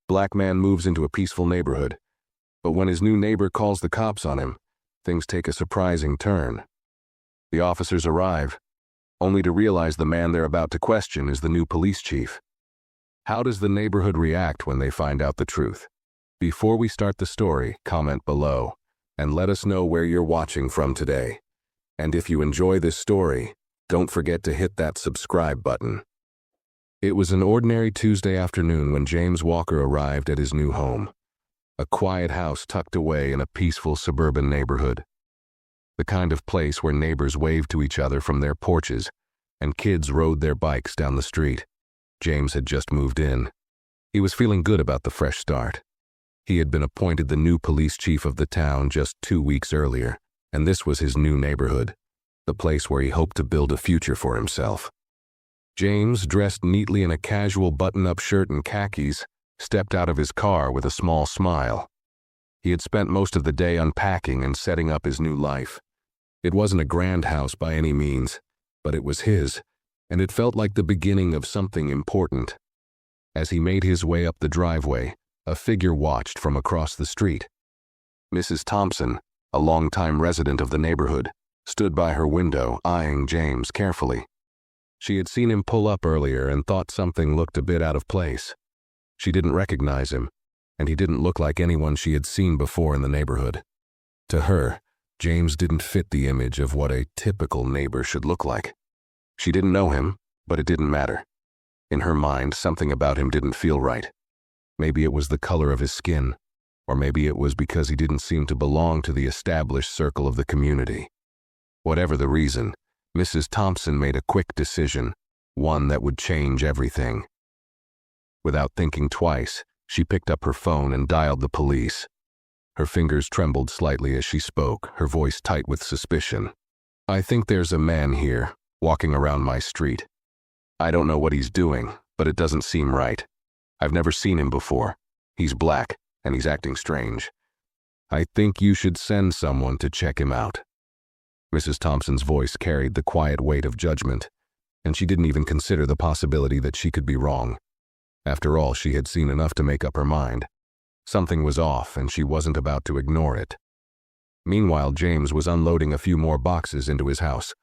Black man moves into a peaceful neighborhood, but when his new neighbor calls the cops on him, things take a surprising turn. The officers arrive, only to realize the man they're about to question is the new police chief. How does the neighborhood react when they find out the truth? Before we start the story, comment below and let us know where you're watching from today. And if you enjoy this story, don't forget to hit that subscribe button. It was an ordinary Tuesday afternoon when James Walker arrived at his new home, a quiet house tucked away in a peaceful suburban neighborhood. The kind of place where neighbors waved to each other from their porches and kids rode their bikes down the street. James had just moved in. He was feeling good about the fresh start. He had been appointed the new police chief of the town just 2 weeks earlier, and this was his new neighborhood, the place where he hoped to build a future for himself. James, dressed neatly in a casual button-up shirt and khakis, stepped out of his car with a small smile. He had spent most of the day unpacking and setting up his new life. It wasn't a grand house by any means, but it was his, and it felt like the beginning of something important. As he made his way up the driveway, a figure watched from across the street. Mrs. Thompson, a longtime resident of the neighborhood, stood by her window, eyeing James carefully. She had seen him pull up earlier and thought something looked a bit out of place. She didn't recognize him, and he didn't look like anyone she had seen before in the neighborhood. To her, James didn't fit the image of what a typical neighbor should look like. She didn't know him, but it didn't matter. In her mind, something about him didn't feel right. Maybe it was the color of his skin, or maybe it was because he didn't seem to belong to the established circle of the community. Whatever the reason, Mrs. Thompson made a quick decision, one that would change everything. Without thinking twice, she picked up her phone and dialed the police. Her fingers trembled slightly as she spoke, her voice tight with suspicion. "I think there's a man here, walking around my street. I don't know what he's doing, but it doesn't seem right. I've never seen him before. He's black, and he's acting strange. I think you should send someone to check him out." Mrs. Thompson's voice carried the quiet weight of judgment, and she didn't even consider the possibility that she could be wrong. After all, she had seen enough to make up her mind. Something was off, and she wasn't about to ignore it. Meanwhile, James was unloading a few more boxes into his house,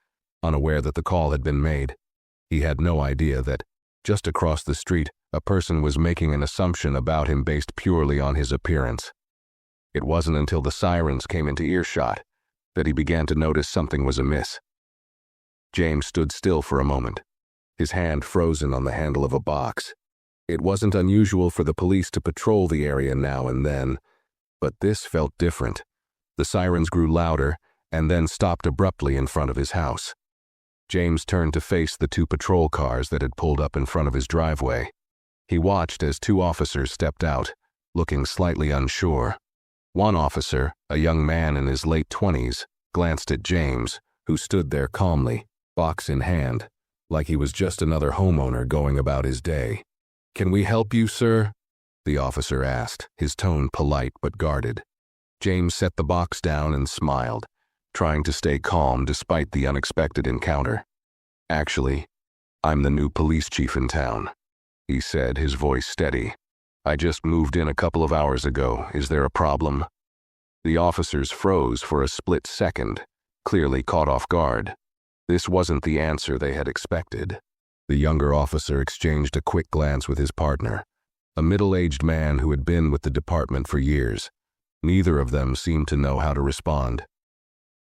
unaware that the call had been made. He had no idea that, just across the street, a person was making an assumption about him based purely on his appearance. It wasn't until the sirens came into earshot that he began to notice something was amiss. James stood still for a moment, his hand frozen on the handle of a box. It wasn't unusual for the police to patrol the area now and then, but this felt different. The sirens grew louder and then stopped abruptly in front of his house. James turned to face the 2 patrol cars that had pulled up in front of his driveway. He watched as 2 officers stepped out, looking slightly unsure. One officer, a young man in his late 20s, glanced at James, who stood there calmly, box in hand, like he was just another homeowner going about his day. "Can we help you, sir?" the officer asked, his tone polite but guarded. James set the box down and smiled, trying to stay calm despite the unexpected encounter. "Actually, I'm the new police chief in town," he said, his voice steady. "I just moved in a couple of hours ago. Is there a problem?" The officers froze for a split second, clearly caught off guard. This wasn't the answer they had expected. The younger officer exchanged a quick glance with his partner, a middle-aged man who had been with the department for years. Neither of them seemed to know how to respond.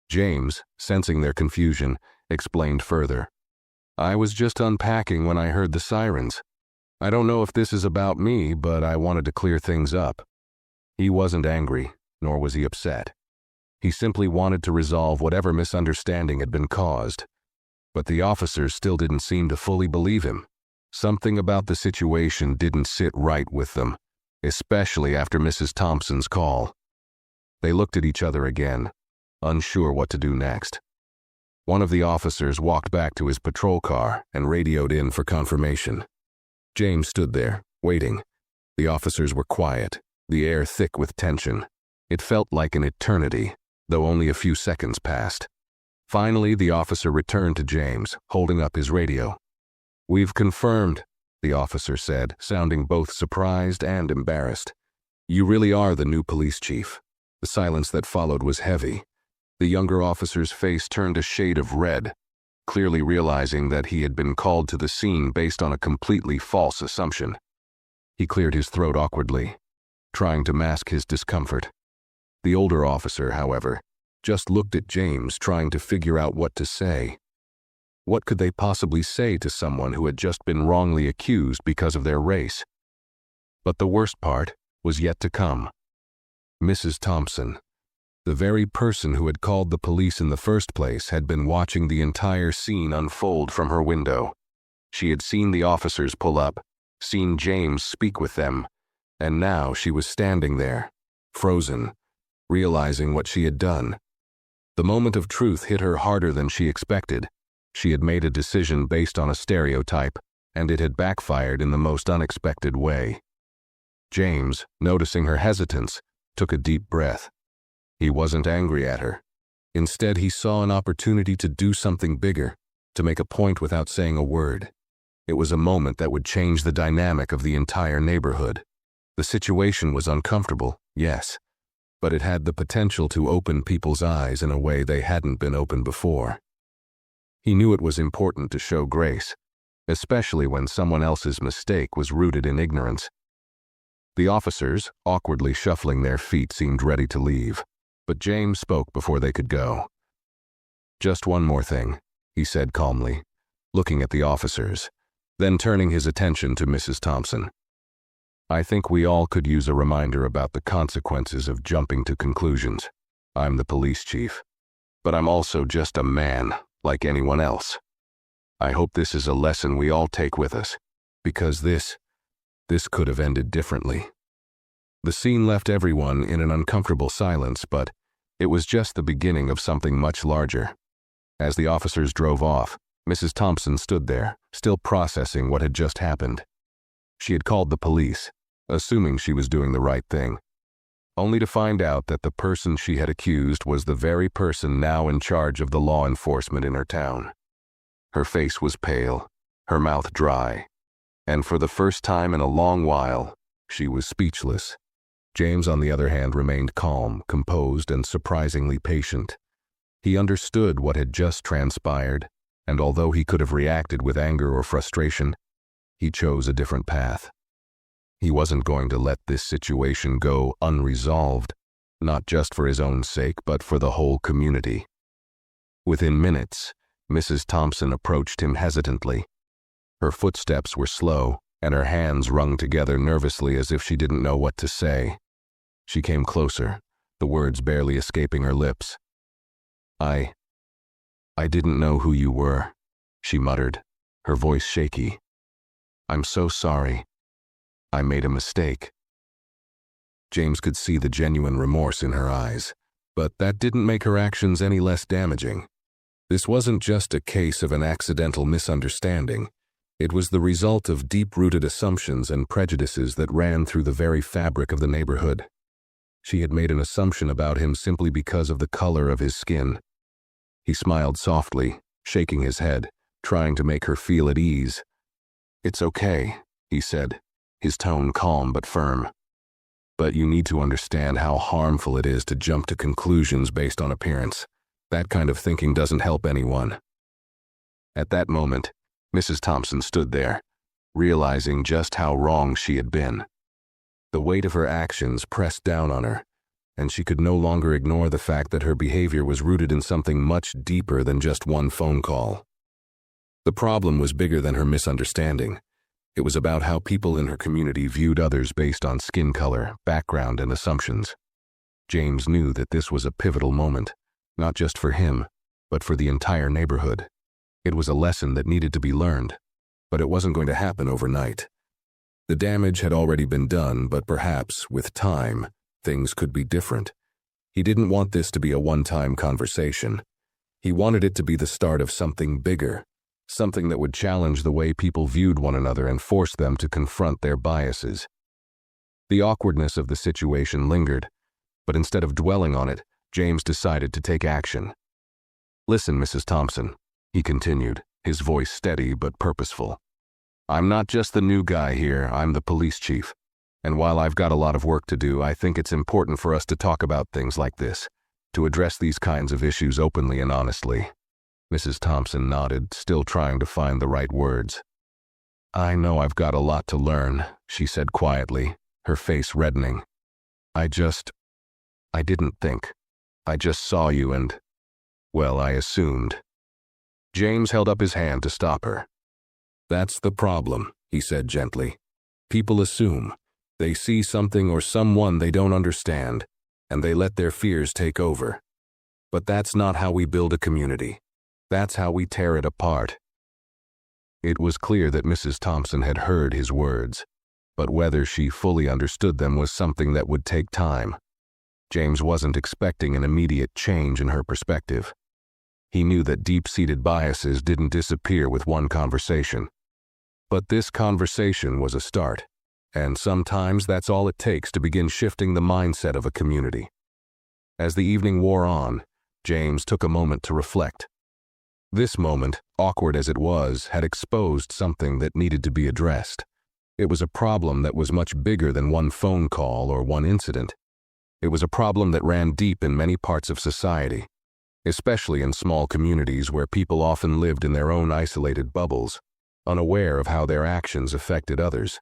James, sensing their confusion, explained further. "I was just unpacking when I heard the sirens. I don't know if this is about me, but I wanted to clear things up." He wasn't angry, nor was he upset. He simply wanted to resolve whatever misunderstanding had been caused. But the officers still didn't seem to fully believe him. Something about the situation didn't sit right with them, especially after Mrs. Thompson's call. They looked at each other again, unsure what to do next. One of the officers walked back to his patrol car and radioed in for confirmation. James stood there, waiting. The officers were quiet, the air thick with tension. It felt like an eternity, though only a few seconds passed. Finally, the officer returned to James, holding up his radio. "We've confirmed," the officer said, sounding both surprised and embarrassed. "You really are the new police chief." The silence that followed was heavy. The younger officer's face turned a shade of red, clearly realizing that he had been called to the scene based on a completely false assumption. He cleared his throat awkwardly, trying to mask his discomfort. The older officer, however, just looked at James, trying to figure out what to say. What could they possibly say to someone who had just been wrongly accused because of their race? But the worst part was yet to come. Mrs. Thompson, the very person who had called the police in the first place, had been watching the entire scene unfold from her window. She had seen the officers pull up, seen James speak with them, and now she was standing there, frozen, realizing what she had done. The moment of truth hit her harder than she expected. She had made a decision based on a stereotype, and it had backfired in the most unexpected way. James, noticing her hesitance, took a deep breath. He wasn't angry at her. Instead, he saw an opportunity to do something bigger, to make a point without saying a word. It was a moment that would change the dynamic of the entire neighborhood. The situation was uncomfortable, yes, but it had the potential to open people's eyes in a way they hadn't been opened before. He knew it was important to show grace, especially when someone else's mistake was rooted in ignorance. The officers, awkwardly shuffling their feet, seemed ready to leave, but James spoke before they could go. "Just one more thing," he said calmly, looking at the officers, then turning his attention to Mrs. Thompson. "I think we all could use a reminder about the consequences of jumping to conclusions. I'm the police chief, but I'm also just a man, like anyone else. I hope this is a lesson we all take with us, because this could have ended differently." The scene left everyone in an uncomfortable silence, but it was just the beginning of something much larger. As the officers drove off, Mrs. Thompson stood there, still processing what had just happened. She had called the police, assuming she was doing the right thing, only to find out that the person she had accused was the very person now in charge of the law enforcement in her town. Her face was pale, her mouth dry, and for the first time in a long while, she was speechless. James, on the other hand, remained calm, composed, and surprisingly patient. He understood what had just transpired, and although he could have reacted with anger or frustration, he chose a different path. He wasn't going to let this situation go unresolved, not just for his own sake, but for the whole community. Within minutes, Mrs. Thompson approached him hesitantly. Her footsteps were slow, and her hands wrung together nervously as if she didn't know what to say. She came closer, the words barely escaping her lips. I didn't know who you were," she muttered, her voice shaky. "I'm so sorry. I made a mistake." James could see the genuine remorse in her eyes, but that didn't make her actions any less damaging. This wasn't just a case of an accidental misunderstanding. It was the result of deep-rooted assumptions and prejudices that ran through the very fabric of the neighborhood. She had made an assumption about him simply because of the color of his skin. He smiled softly, shaking his head, trying to make her feel at ease. "It's okay," he said, his tone calm but firm. "But you need to understand how harmful it is to jump to conclusions based on appearance. That kind of thinking doesn't help anyone." At that moment, Mrs. Thompson stood there, realizing just how wrong she had been. The weight of her actions pressed down on her, and she could no longer ignore the fact that her behavior was rooted in something much deeper than just one phone call. The problem was bigger than her misunderstanding. It was about how people in her community viewed others based on skin color, background, and assumptions. James knew that this was a pivotal moment, not just for him, but for the entire neighborhood. It was a lesson that needed to be learned, but it wasn't going to happen overnight. The damage had already been done, but perhaps, with time, things could be different. He didn't want this to be a one-time conversation. He wanted it to be the start of something bigger, something that would challenge the way people viewed one another and force them to confront their biases. The awkwardness of the situation lingered, but instead of dwelling on it, James decided to take action. "Listen, Mrs. Thompson," he continued, his voice steady but purposeful. I'm not just the new guy here, I'm the police chief. And while I've got a lot of work to do, I think it's important for us to talk about things like this, to address these kinds of issues openly and honestly." Mrs. Thompson nodded, still trying to find the right words. "I know I've got a lot to learn," she said quietly, her face reddening. I didn't think. I just saw you and, well, I assumed." James held up his hand to stop her. "That's the problem," he said gently. "People assume. They see something or someone they don't understand, and they let their fears take over. But that's not how we build a community. That's how we tear it apart." It was clear that Mrs. Thompson had heard his words, but whether she fully understood them was something that would take time. James wasn't expecting an immediate change in her perspective. He knew that deep-seated biases didn't disappear with one conversation. But this conversation was a start, and sometimes that's all it takes to begin shifting the mindset of a community. As the evening wore on, James took a moment to reflect. This moment, awkward as it was, had exposed something that needed to be addressed. It was a problem that was much bigger than one phone call or one incident. It was a problem that ran deep in many parts of society, especially in small communities where people often lived in their own isolated bubbles, unaware of how their actions affected others.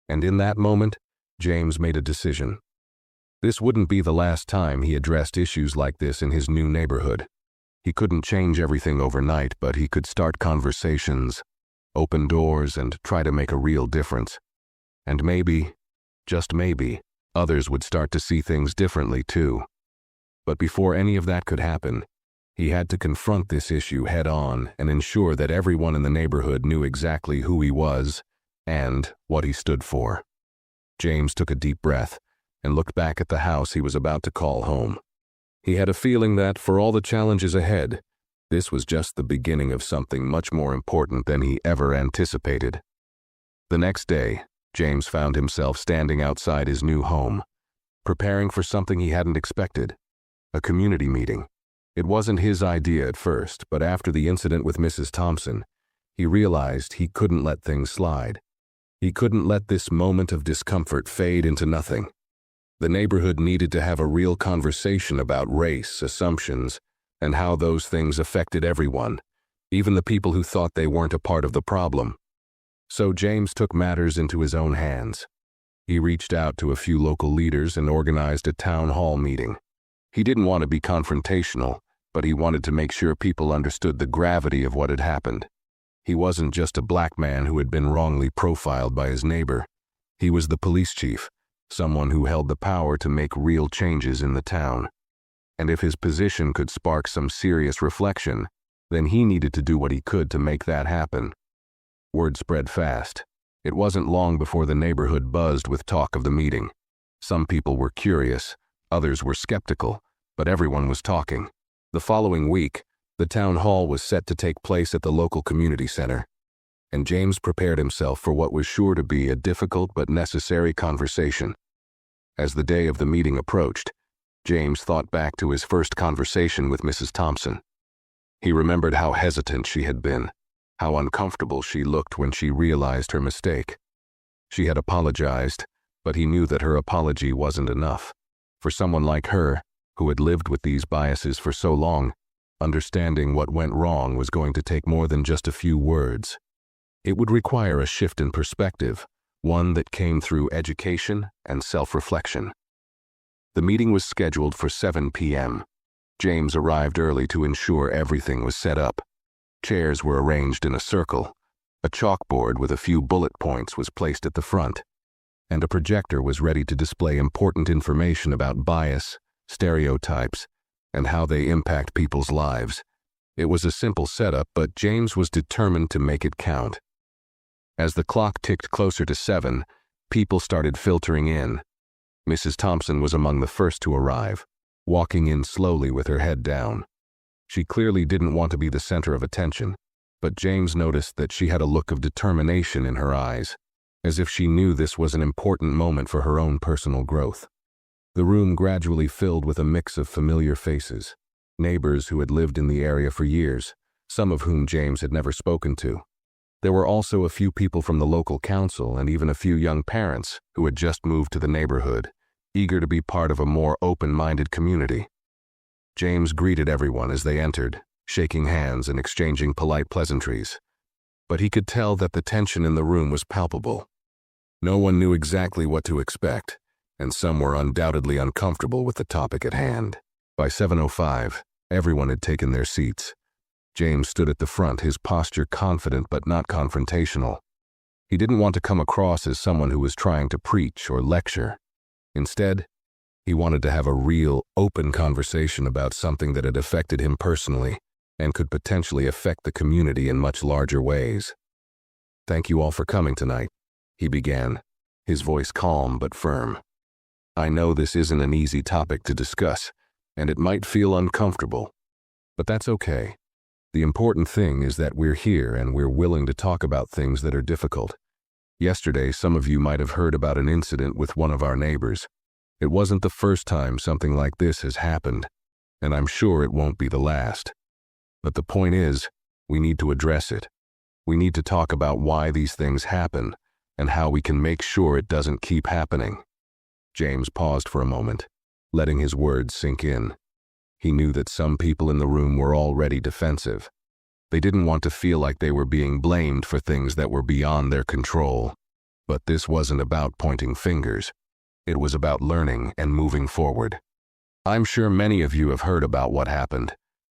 And in that moment, James made a decision. This wouldn't be the last time he addressed issues like this in his new neighborhood. He couldn't change everything overnight, but he could start conversations, open doors, and try to make a real difference. And maybe, just maybe, others would start to see things differently too. But before any of that could happen, he had to confront this issue head-on and ensure that everyone in the neighborhood knew exactly who he was and what he stood for. James took a deep breath and looked back at the house he was about to call home. He had a feeling that, for all the challenges ahead, this was just the beginning of something much more important than he ever anticipated. The next day, James found himself standing outside his new home, preparing for something he hadn't expected, a community meeting. It wasn't his idea at first, but after the incident with Mrs. Thompson, he realized he couldn't let things slide. He couldn't let this moment of discomfort fade into nothing. The neighborhood needed to have a real conversation about race, assumptions, and how those things affected everyone, even the people who thought they weren't a part of the problem. So James took matters into his own hands. He reached out to a few local leaders and organized a town hall meeting. He didn't want to be confrontational, but he wanted to make sure people understood the gravity of what had happened. He wasn't just a black man who had been wrongly profiled by his neighbor. He was the police chief, someone who held the power to make real changes in the town. And if his position could spark some serious reflection, then he needed to do what he could to make that happen. Word spread fast. It wasn't long before the neighborhood buzzed with talk of the meeting. Some people were curious, others were skeptical, but everyone was talking. The following week, the town hall was set to take place at the local community center, and James prepared himself for what was sure to be a difficult but necessary conversation. As the day of the meeting approached, James thought back to his first conversation with Mrs. Thompson. He remembered how hesitant she had been, how uncomfortable she looked when she realized her mistake. She had apologized, but he knew that her apology wasn't enough. For someone like her, who had lived with these biases for so long, understanding what went wrong was going to take more than just a few words. It would require a shift in perspective, one that came through education and self-reflection. The meeting was scheduled for 7 p.m. James arrived early to ensure everything was set up. Chairs were arranged in a circle, a chalkboard with a few bullet points was placed at the front, and a projector was ready to display important information about bias, stereotypes, and how they impact people's lives. It was a simple setup, but James was determined to make it count. As the clock ticked closer to 7, people started filtering in. Mrs. Thompson was among the first to arrive, walking in slowly with her head down. She clearly didn't want to be the center of attention, but James noticed that she had a look of determination in her eyes, as if she knew this was an important moment for her own personal growth. The room gradually filled with a mix of familiar faces, neighbors who had lived in the area for years, some of whom James had never spoken to. There were also a few people from the local council and even a few young parents who had just moved to the neighborhood, eager to be part of a more open-minded community. James greeted everyone as they entered, shaking hands and exchanging polite pleasantries. But he could tell that the tension in the room was palpable. No one knew exactly what to expect, and some were undoubtedly uncomfortable with the topic at hand. By 7:05, everyone had taken their seats. James stood at the front, his posture confident but not confrontational. He didn't want to come across as someone who was trying to preach or lecture. Instead, he wanted to have a real, open conversation about something that had affected him personally and could potentially affect the community in much larger ways. "Thank you all for coming tonight," he began, his voice calm but firm. "I know this isn't an easy topic to discuss, and it might feel uncomfortable, but that's okay. The important thing is that we're here and we're willing to talk about things that are difficult. Yesterday, some of you might have heard about an incident with one of our neighbors. It wasn't the first time something like this has happened, and I'm sure it won't be the last. But the point is, we need to address it. We need to talk about why these things happen and how we can make sure it doesn't keep happening." James paused for a moment, letting his words sink in. He knew that some people in the room were already defensive. They didn't want to feel like they were being blamed for things that were beyond their control. But this wasn't about pointing fingers. It was about learning and moving forward. "I'm sure many of you have heard about what happened.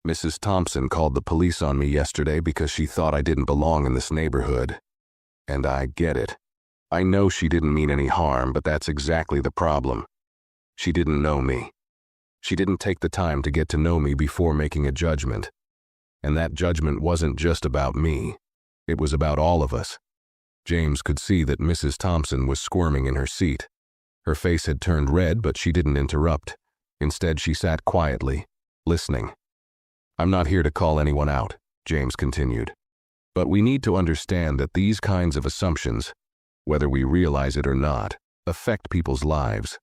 Mrs. Thompson called the police on me yesterday because she thought I didn't belong in this neighborhood. And I get it. I know she didn't mean any harm, but that's exactly the problem. She didn't know me. She didn't take the time to get to know me before making a judgment. And that judgment wasn't just about me. It was about all of us." James could see that Mrs. Thompson was squirming in her seat. Her face had turned red, but she didn't interrupt. Instead, she sat quietly, listening. "I'm not here to call anyone out," James continued. "But we need to understand that these kinds of assumptions, whether we realize it or not, affect people's lives.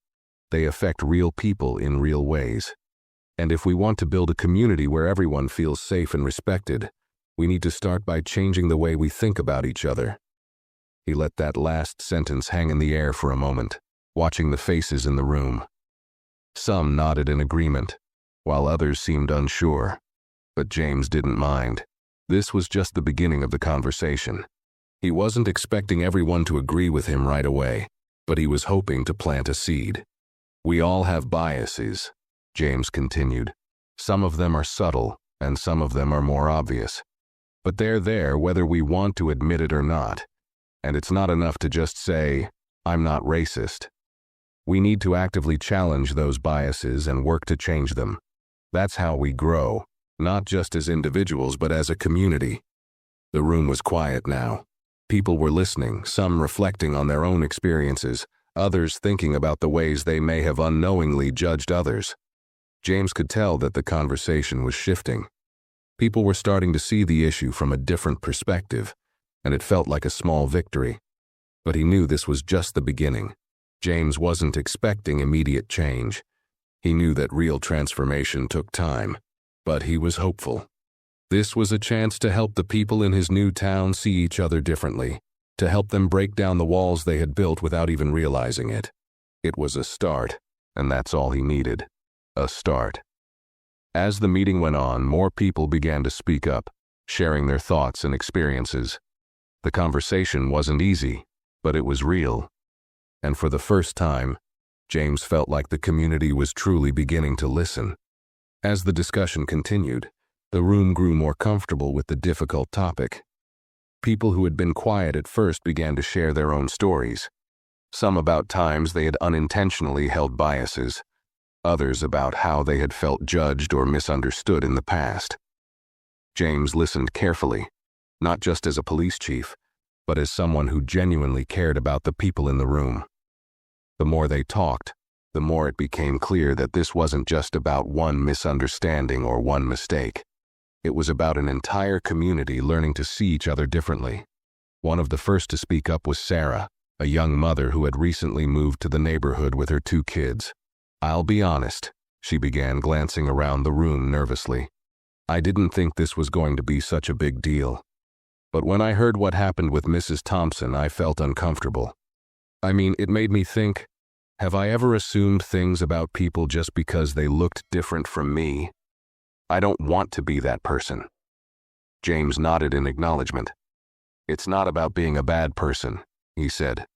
They affect real people in real ways. And if we want to build a community where everyone feels safe and respected, we need to start by changing the way we think about each other." He let that last sentence hang in the air for a moment, watching the faces in the room. Some nodded in agreement, while others seemed unsure. But James didn't mind. This was just the beginning of the conversation. He wasn't expecting everyone to agree with him right away, but he was hoping to plant a seed. "We all have biases," James continued. "Some of them are subtle, and some of them are more obvious. But they're there whether we want to admit it or not. And it's not enough to just say, 'I'm not racist.' We need to actively challenge those biases and work to change them. That's how we grow, not just as individuals but as a community." The room was quiet now. People were listening, some reflecting on their own experiences, others thinking about the ways they may have unknowingly judged others. James could tell that the conversation was shifting. People were starting to see the issue from a different perspective, and it felt like a small victory. But he knew this was just the beginning. James wasn't expecting immediate change. He knew that real transformation took time, but he was hopeful. This was a chance to help the people in his new town see each other differently, to help them break down the walls they had built without even realizing it. It was a start, and that's all he needed. A start. As the meeting went on, more people began to speak up, sharing their thoughts and experiences. The conversation wasn't easy, but it was real. And for the first time, James felt like the community was truly beginning to listen. As the discussion continued, the room grew more comfortable with the difficult topic. People who had been quiet at first began to share their own stories. Some about times they had unintentionally held biases, others about how they had felt judged or misunderstood in the past. James listened carefully, not just as a police chief, but as someone who genuinely cared about the people in the room. The more they talked, the more it became clear that this wasn't just about one misunderstanding or one mistake. It was about an entire community learning to see each other differently. One of the first to speak up was Sarah, a young mother who had recently moved to the neighborhood with her 2 kids. "I'll be honest," she began, glancing around the room nervously. "I didn't think this was going to be such a big deal. But when I heard what happened with Mrs. Thompson, I felt uncomfortable. I mean, it made me think, have I ever assumed things about people just because they looked different from me? I don't want to be that person. James nodded in acknowledgement. It's not about being a bad person, he said.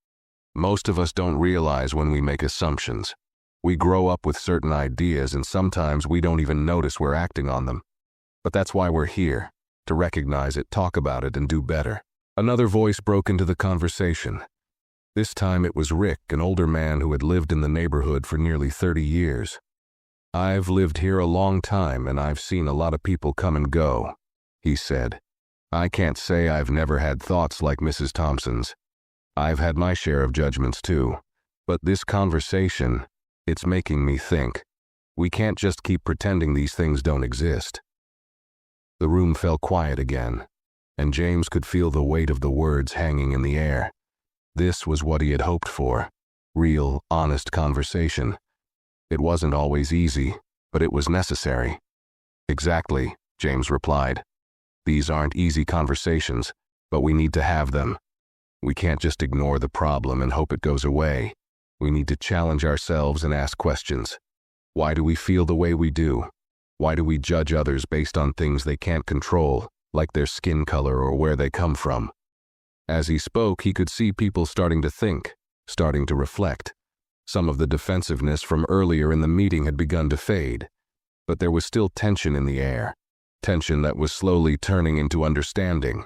Most of us don't realize when we make assumptions. We grow up with certain ideas and sometimes we don't even notice we're acting on them. But that's why we're here, to recognize it, talk about it, and do better. Another voice broke into the conversation. This time it was Rick, an older man who had lived in the neighborhood for nearly 30 years. I've lived here a long time and I've seen a lot of people come and go, he said. I can't say I've never had thoughts like Mrs. Thompson's. I've had my share of judgments too. But this conversation, it's making me think. We can't just keep pretending these things don't exist. The room fell quiet again, and James could feel the weight of the words hanging in the air. This was what he had hoped for. Real, honest conversation. It wasn't always easy, but it was necessary. Exactly, James replied. These aren't easy conversations, but we need to have them. We can't just ignore the problem and hope it goes away. We need to challenge ourselves and ask questions. Why do we feel the way we do? Why do we judge others based on things they can't control, like their skin color or where they come from? As he spoke, he could see people starting to think, starting to reflect. Some of the defensiveness from earlier in the meeting had begun to fade, but there was still tension in the air, tension that was slowly turning into understanding.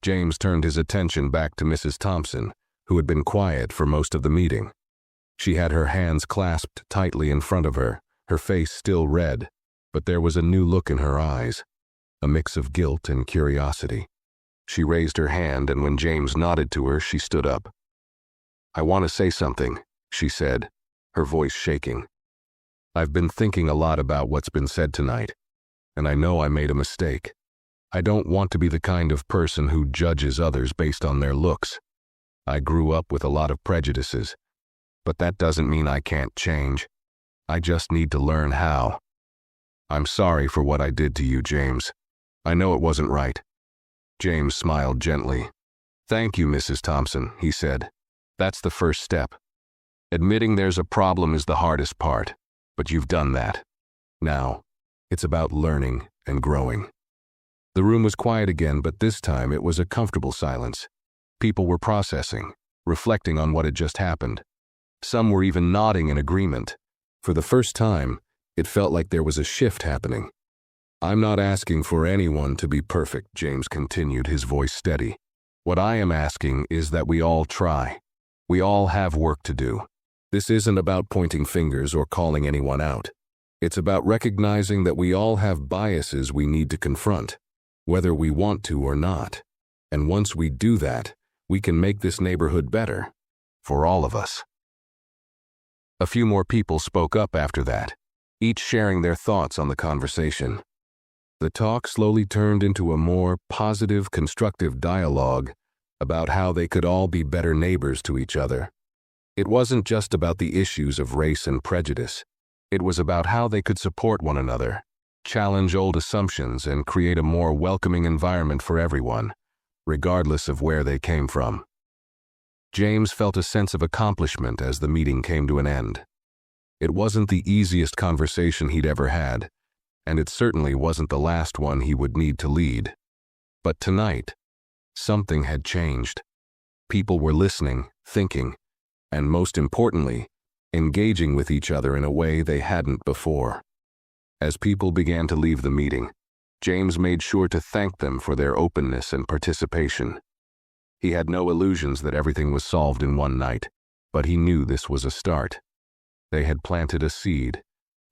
James turned his attention back to Mrs. Thompson, who had been quiet for most of the meeting. She had her hands clasped tightly in front of her, her face still red, but there was a new look in her eyes, a mix of guilt and curiosity. She raised her hand, and when James nodded to her, she stood up. I want to say something, she said, her voice shaking. I've been thinking a lot about what's been said tonight, and I know I made a mistake. I don't want to be the kind of person who judges others based on their looks. I grew up with a lot of prejudices, but that doesn't mean I can't change. I just need to learn how. I'm sorry for what I did to you, James. I know it wasn't right. James smiled gently. Thank you, Mrs. Thompson, he said. That's the first step. Admitting there's a problem is the hardest part, but you've done that. Now, it's about learning and growing. The room was quiet again, but this time it was a comfortable silence. People were processing, reflecting on what had just happened. Some were even nodding in agreement. For the first time, it felt like there was a shift happening. I'm not asking for anyone to be perfect, James continued, his voice steady. What I am asking is that we all try. We all have work to do. This isn't about pointing fingers or calling anyone out. It's about recognizing that we all have biases we need to confront, whether we want to or not. And once we do that, we can make this neighborhood better, for all of us. A few more people spoke up after that, each sharing their thoughts on the conversation. The talk slowly turned into a more positive, constructive dialogue about how they could all be better neighbors to each other. It wasn't just about the issues of race and prejudice. It was about how they could support one another, challenge old assumptions, and create a more welcoming environment for everyone, regardless of where they came from. James felt a sense of accomplishment as the meeting came to an end. It wasn't the easiest conversation he'd ever had, and it certainly wasn't the last one he would need to lead. But tonight, something had changed. People were listening, thinking, and most importantly, engaging with each other in a way they hadn't before. As people began to leave the meeting, James made sure to thank them for their openness and participation. He had no illusions that everything was solved in one night, but he knew this was a start. They had planted a seed,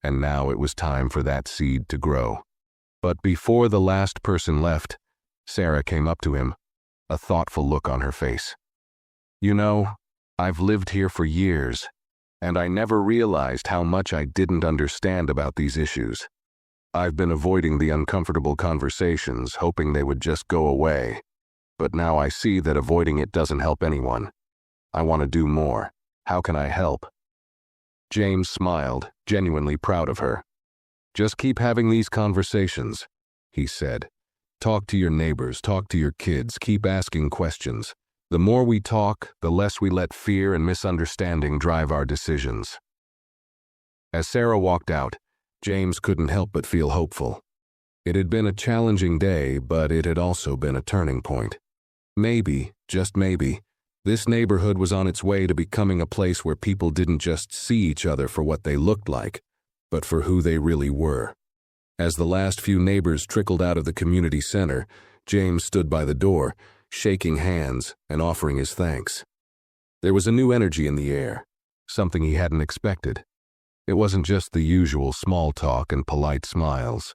and now it was time for that seed to grow. But before the last person left, Sarah came up to him, a thoughtful look on her face. You know, I've lived here for years, and I never realized how much I didn't understand about these issues. I've been avoiding the uncomfortable conversations, hoping they would just go away. But now I see that avoiding it doesn't help anyone. I want to do more. How can I help? James smiled, genuinely proud of her. Just keep having these conversations, he said. Talk to your neighbors, talk to your kids, keep asking questions. The more we talk, the less we let fear and misunderstanding drive our decisions. As Sarah walked out, James couldn't help but feel hopeful. It had been a challenging day, but it had also been a turning point. Maybe, just maybe, this neighborhood was on its way to becoming a place where people didn't just see each other for what they looked like, but for who they really were. As the last few neighbors trickled out of the community center, James stood by the door, shaking hands and offering his thanks. There was a new energy in the air, something he hadn't expected. It wasn't just the usual small talk and polite smiles.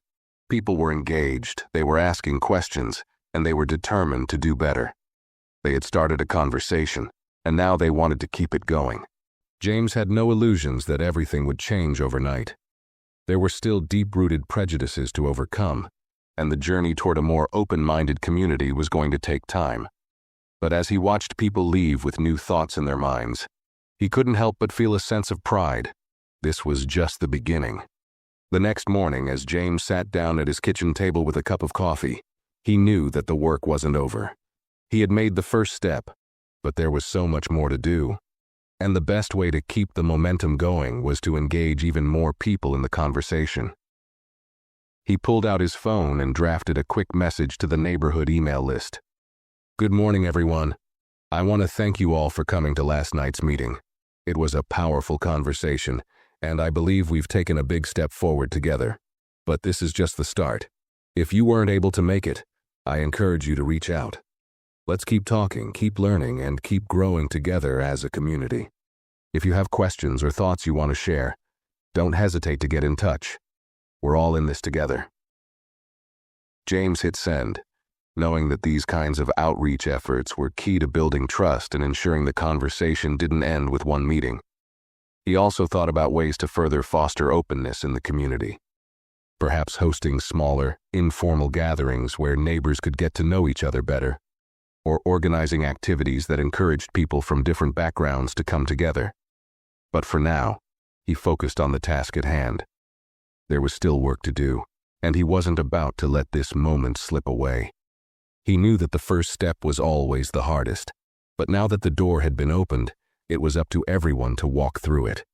People were engaged, they were asking questions, and they were determined to do better. They had started a conversation, and now they wanted to keep it going. James had no illusions that everything would change overnight. There were still deep-rooted prejudices to overcome, and the journey toward a more open-minded community was going to take time. But as he watched people leave with new thoughts in their minds, he couldn't help but feel a sense of pride. This was just the beginning. The next morning, as James sat down at his kitchen table with a cup of coffee, he knew that the work wasn't over. He had made the first step, but there was so much more to do. And the best way to keep the momentum going was to engage even more people in the conversation. He pulled out his phone and drafted a quick message to the neighborhood email list. "Good morning, everyone. I want to thank you all for coming to last night's meeting. It was a powerful conversation, and I believe we've taken a big step forward together. But this is just the start. If you weren't able to make it, I encourage you to reach out. Let's keep talking, keep learning, and keep growing together as a community. If you have questions or thoughts you want to share, don't hesitate to get in touch. We're all in this together." James hit send, knowing that these kinds of outreach efforts were key to building trust and ensuring the conversation didn't end with one meeting. He also thought about ways to further foster openness in the community. Perhaps hosting smaller, informal gatherings where neighbors could get to know each other better, or organizing activities that encouraged people from different backgrounds to come together. But for now, he focused on the task at hand. There was still work to do, and he wasn't about to let this moment slip away. He knew that the first step was always the hardest, but now that the door had been opened, it was up to everyone to walk through it.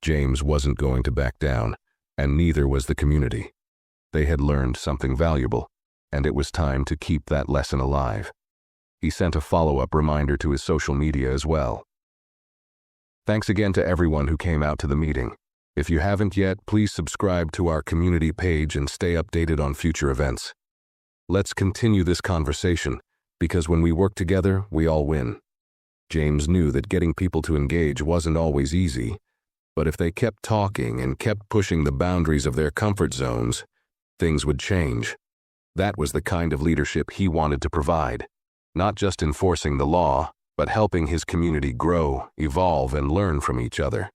James wasn't going to back down, and neither was the community. They had learned something valuable, and it was time to keep that lesson alive. He sent a follow-up reminder to his social media as well. Thanks again to everyone who came out to the meeting. If you haven't yet, please subscribe to our community page and stay updated on future events. Let's continue this conversation, because when we work together, we all win. James knew that getting people to engage wasn't always easy, but if they kept talking and kept pushing the boundaries of their comfort zones, things would change. That was the kind of leadership he wanted to provide, not just enforcing the law, but helping his community grow, evolve, and learn from each other.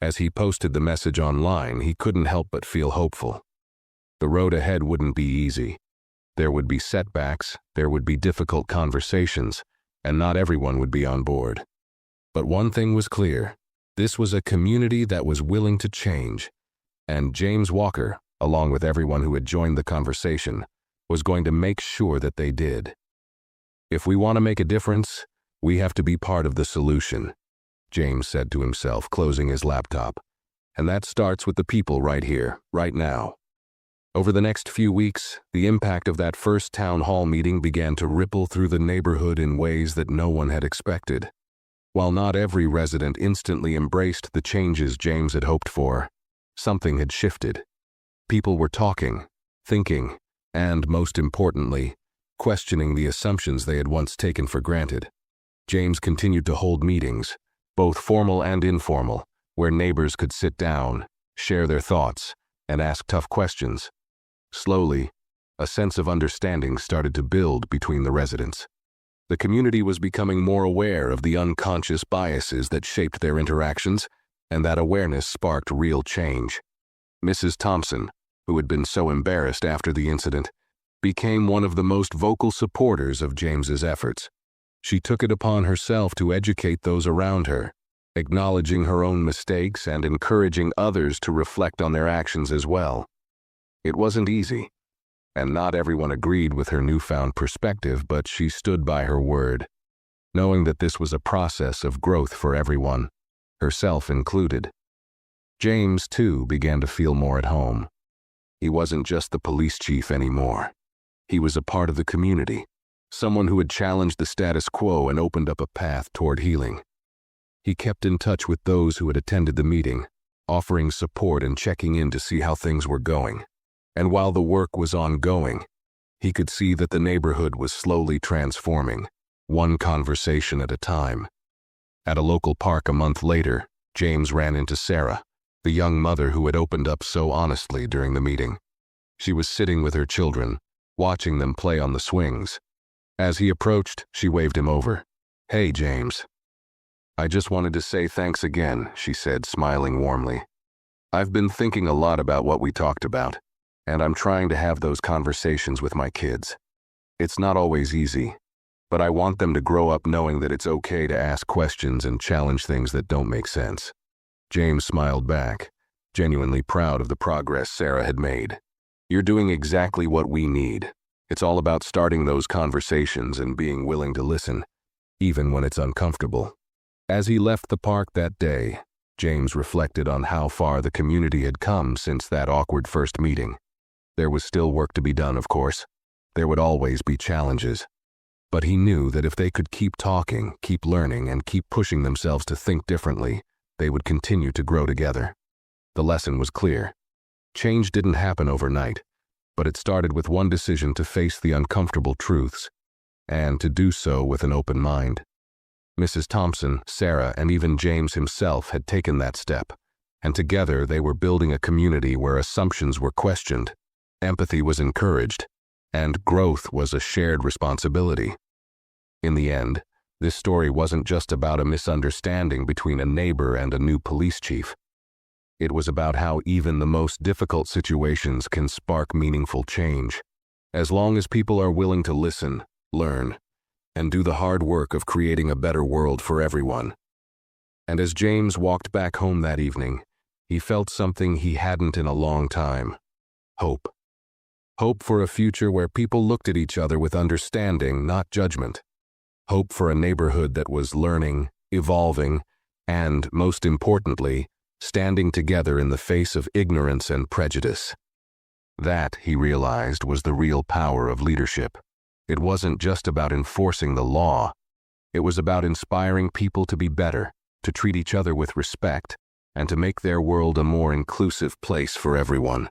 As he posted the message online, he couldn't help but feel hopeful. The road ahead wouldn't be easy. There would be setbacks, there would be difficult conversations, and not everyone would be on board. But one thing was clear. This was a community that was willing to change, and James Walker, along with everyone who had joined the conversation, was going to make sure that they did. If we want to make a difference, we have to be part of the solution, James said to himself, closing his laptop. And that starts with the people right here, right now. Over the next few weeks, the impact of that first town hall meeting began to ripple through the neighborhood in ways that no one had expected. While not every resident instantly embraced the changes James had hoped for, something had shifted. People were talking, thinking, and, most importantly, questioning the assumptions they had once taken for granted. James continued to hold meetings, both formal and informal, where neighbors could sit down, share their thoughts, and ask tough questions. Slowly, a sense of understanding started to build between the residents. The community was becoming more aware of the unconscious biases that shaped their interactions, and that awareness sparked real change. Mrs. Thompson, who had been so embarrassed after the incident, became one of the most vocal supporters of James's efforts. She took it upon herself to educate those around her, acknowledging her own mistakes and encouraging others to reflect on their actions as well. It wasn't easy. and not everyone agreed with her newfound perspective, but she stood by her word, knowing that this was a process of growth for everyone, herself included. James, too, began to feel more at home. He wasn't just the police chief anymore. He was a part of the community, someone who had challenged the status quo and opened up a path toward healing. He kept in touch with those who had attended the meeting, offering support and checking in to see how things were going. And while the work was ongoing, he could see that the neighborhood was slowly transforming, one conversation at a time. At a local park a month later, James ran into Sarah, the young mother who had opened up so honestly during the meeting. She was sitting with her children, watching them play on the swings. As he approached, she waved him over. "Hey, James. I just wanted to say thanks again," she said, smiling warmly. "I've been thinking a lot about what we talked about, and I'm trying to have those conversations with my kids. It's not always easy, but I want them to grow up knowing that it's okay to ask questions and challenge things that don't make sense." James smiled back, genuinely proud of the progress Sarah had made. "You're doing exactly what we need. It's all about starting those conversations and being willing to listen, even when it's uncomfortable." As he left the park that day, James reflected on how far the community had come since that awkward first meeting. There was still work to be done, of course. There would always be challenges. But he knew that if they could keep talking, keep learning, and keep pushing themselves to think differently, they would continue to grow together. The lesson was clear. Change didn't happen overnight, but it started with one decision to face the uncomfortable truths, and to do so with an open mind. Mrs. Thompson, Sarah, and even James himself had taken that step, and together they were building a community where assumptions were questioned, empathy was encouraged, and growth was a shared responsibility. In the end, this story wasn't just about a misunderstanding between a neighbor and a new police chief. It was about how even the most difficult situations can spark meaningful change, as long as people are willing to listen, learn, and do the hard work of creating a better world for everyone. And as James walked back home that evening, he felt something he hadn't in a long time: hope. Hope for a future where people looked at each other with understanding, not judgment. Hope for a neighborhood that was learning, evolving, and, most importantly, standing together in the face of ignorance and prejudice. That, he realized, was the real power of leadership. It wasn't just about enforcing the law. It was about inspiring people to be better, to treat each other with respect, and to make their world a more inclusive place for everyone.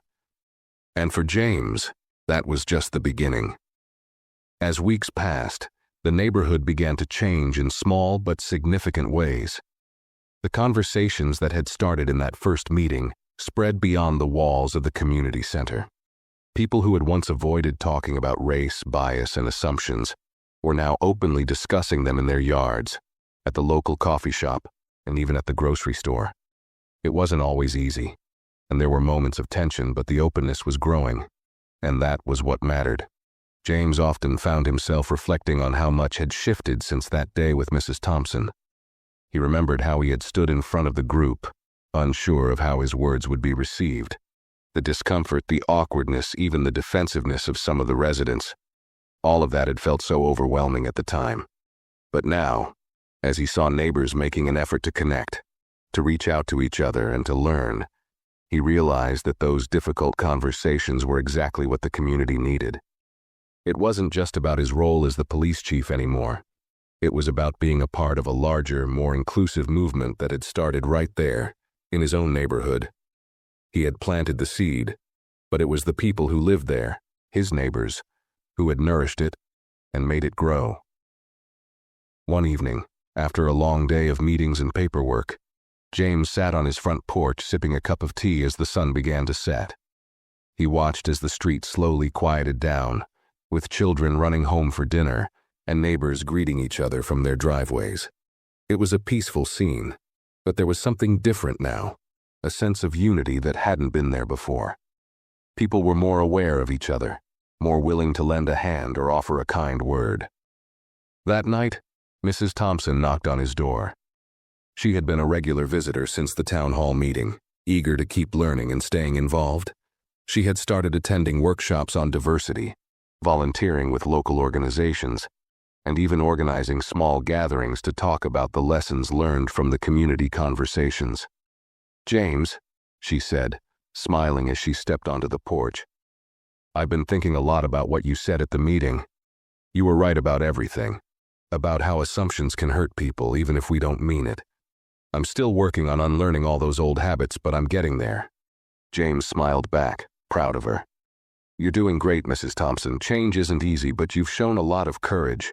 And for James, that was just the beginning. As weeks passed, the neighborhood began to change in small but significant ways. The conversations that had started in that first meeting spread beyond the walls of the community center. People who had once avoided talking about race, bias, and assumptions were now openly discussing them in their yards, at the local coffee shop, and even at the grocery store. It wasn't always easy, and there were moments of tension, but the openness was growing, and that was what mattered. James often found himself reflecting on how much had shifted since that day with Mrs. Thompson. He remembered how he had stood in front of the group, unsure of how his words would be received. The discomfort, the awkwardness, even the defensiveness of some of the residents. All of that had felt so overwhelming at the time. But now, as he saw neighbors making an effort to connect, to reach out to each other and to learn, he realized that those difficult conversations were exactly what the community needed. It wasn't just about his role as the police chief anymore. It was about being a part of a larger, more inclusive movement that had started right there, in his own neighborhood. He had planted the seed, but it was the people who lived there, his neighbors, who had nourished it and made it grow. One evening, after a long day of meetings and paperwork, James sat on his front porch sipping a cup of tea as the sun began to set. He watched as the street slowly quieted down, with children running home for dinner and neighbors greeting each other from their driveways. It was a peaceful scene, but there was something different now, a sense of unity that hadn't been there before. People were more aware of each other, more willing to lend a hand or offer a kind word. That night, Mrs. Thompson knocked on his door. She had been a regular visitor since the town hall meeting, eager to keep learning and staying involved. She had started attending workshops on diversity, volunteering with local organizations, and even organizing small gatherings to talk about the lessons learned from the community conversations. "James," she said, smiling as she stepped onto the porch, "I've been thinking a lot about what you said at the meeting. You were right about everything, about how assumptions can hurt people even if we don't mean it. I'm still working on unlearning all those old habits, but I'm getting there." James smiled back, proud of her. "You're doing great, Mrs. Thompson. Change isn't easy, but you've shown a lot of courage.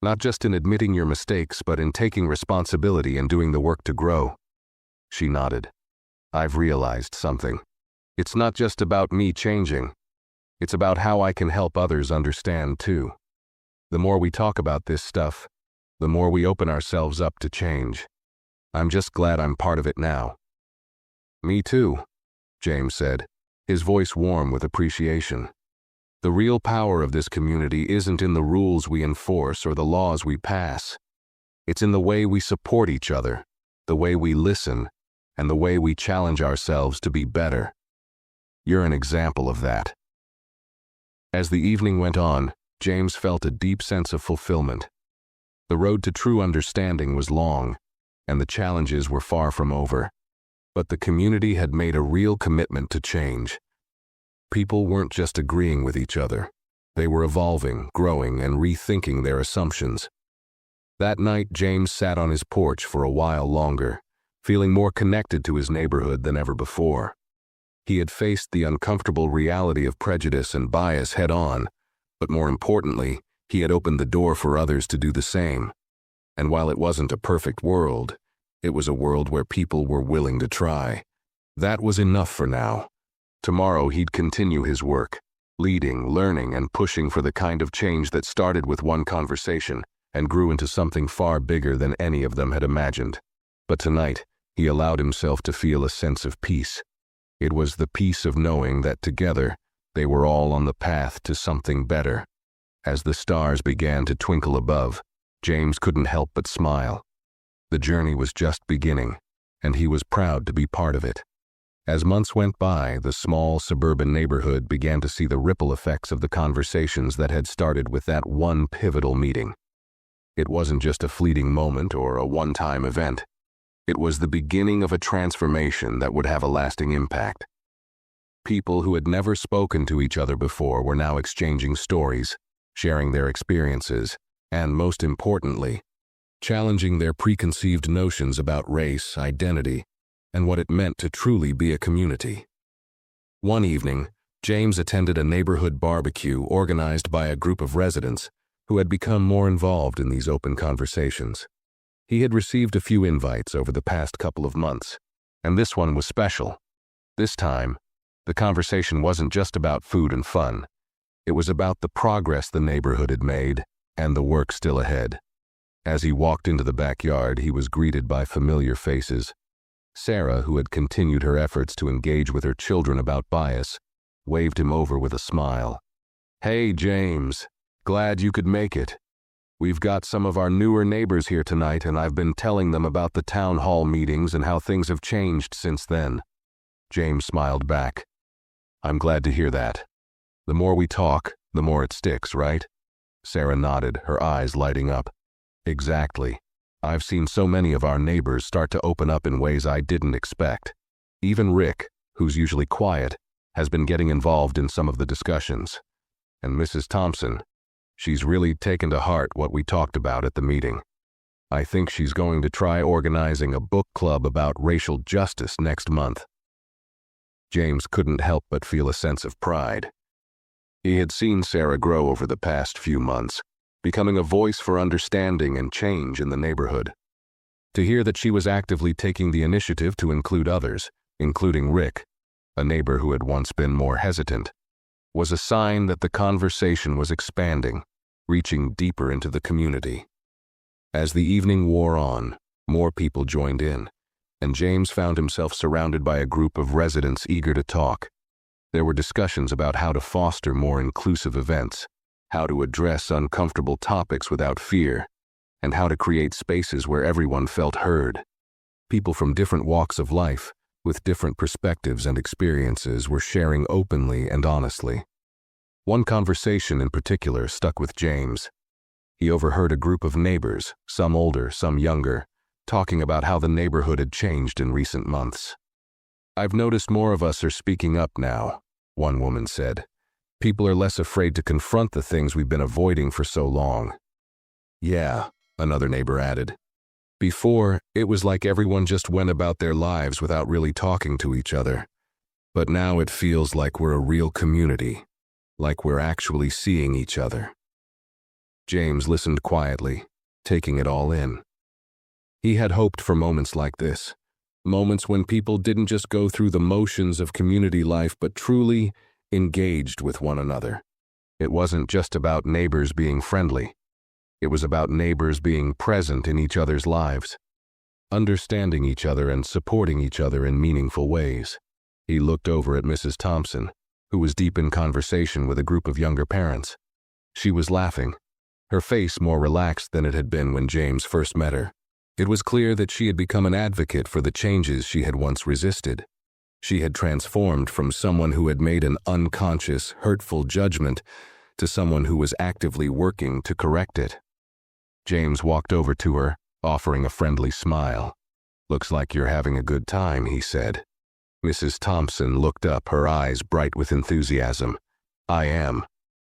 Not just in admitting your mistakes, but in taking responsibility and doing the work to grow." She nodded. "I've realized something. It's not just about me changing. It's about how I can help others understand, too. The more we talk about this stuff, the more we open ourselves up to change. I'm just glad I'm part of it now." "Me too," James said, his voice warm with appreciation. "The real power of this community isn't in the rules we enforce or the laws we pass. It's in the way we support each other, the way we listen, and the way we challenge ourselves to be better. You're an example of that." As the evening went on, James felt a deep sense of fulfillment. The road to true understanding was long, and the challenges were far from over. But the community had made a real commitment to change. People weren't just agreeing with each other. They were evolving, growing, and rethinking their assumptions. That night, James sat on his porch for a while longer, feeling more connected to his neighborhood than ever before. He had faced the uncomfortable reality of prejudice and bias head-on, but more importantly, he had opened the door for others to do the same. And while it wasn't a perfect world, it was a world where people were willing to try. That was enough for now. Tomorrow he'd continue his work, leading, learning, and pushing for the kind of change that started with one conversation and grew into something far bigger than any of them had imagined. But tonight, he allowed himself to feel a sense of peace. It was the peace of knowing that together, they were all on the path to something better. As the stars began to twinkle above, James couldn't help but smile. The journey was just beginning, and he was proud to be part of it. As months went by, the small suburban neighborhood began to see the ripple effects of the conversations that had started with that one pivotal meeting. It wasn't just a fleeting moment or a one-time event. It was the beginning of a transformation that would have a lasting impact. People who had never spoken to each other before were now exchanging stories, sharing their experiences, and most importantly, challenging their preconceived notions about race, identity, and what it meant to truly be a community. One evening, James attended a neighborhood barbecue organized by a group of residents who had become more involved in these open conversations. He had received a few invites over the past couple of months, and this one was special. This time, the conversation wasn't just about food and fun. It was about the progress the neighborhood had made and the work still ahead. As he walked into the backyard, he was greeted by familiar faces. Sarah, who had continued her efforts to engage with her children about bias, waved him over with a smile. "Hey, James. Glad you could make it. We've got some of our newer neighbors here tonight, and I've been telling them about the town hall meetings and how things have changed since then." James smiled back. "I'm glad to hear that. The more we talk, the more it sticks, right?" Sarah nodded, her eyes lighting up. "Exactly. I've seen so many of our neighbors start to open up in ways I didn't expect. Even Rick, who's usually quiet, has been getting involved in some of the discussions. And Mrs. Thompson, she's really taken to heart what we talked about at the meeting. I think she's going to try organizing a book club about racial justice next month." James couldn't help but feel a sense of pride. He had seen Sarah grow over the past few months, becoming a voice for understanding and change in the neighborhood. To hear that she was actively taking the initiative to include others, including Rick, a neighbor who had once been more hesitant, was a sign that the conversation was expanding, reaching deeper into the community. As the evening wore on, more people joined in, and James found himself surrounded by a group of residents eager to talk. There were discussions about how to foster more inclusive events, how to address uncomfortable topics without fear, and how to create spaces where everyone felt heard. People from different walks of life, with different perspectives and experiences, were sharing openly and honestly. One conversation in particular stuck with James. He overheard a group of neighbors, some older, some younger, talking about how the neighborhood had changed in recent months. "I've noticed more of us are speaking up now," one woman said. "People are less afraid to confront the things we've been avoiding for so long." "Yeah," another neighbor added. "Before, it was like everyone just went about their lives without really talking to each other. But now it feels like we're a real community, like we're actually seeing each other." James listened quietly, taking it all in. He had hoped for moments like this, moments when people didn't just go through the motions of community life but truly engaged with one another. It wasn't just about neighbors being friendly. It was about neighbors being present in each other's lives, understanding each other and supporting each other in meaningful ways. He looked over at Mrs. Thompson, who was deep in conversation with a group of younger parents. She was laughing, her face more relaxed than it had been when James first met her. It was clear that she had become an advocate for the changes she had once resisted. She had transformed from someone who had made an unconscious, hurtful judgment to someone who was actively working to correct it. James walked over to her, offering a friendly smile. "Looks like you're having a good time," he said. Mrs. Thompson looked up, her eyes bright with enthusiasm. "I am.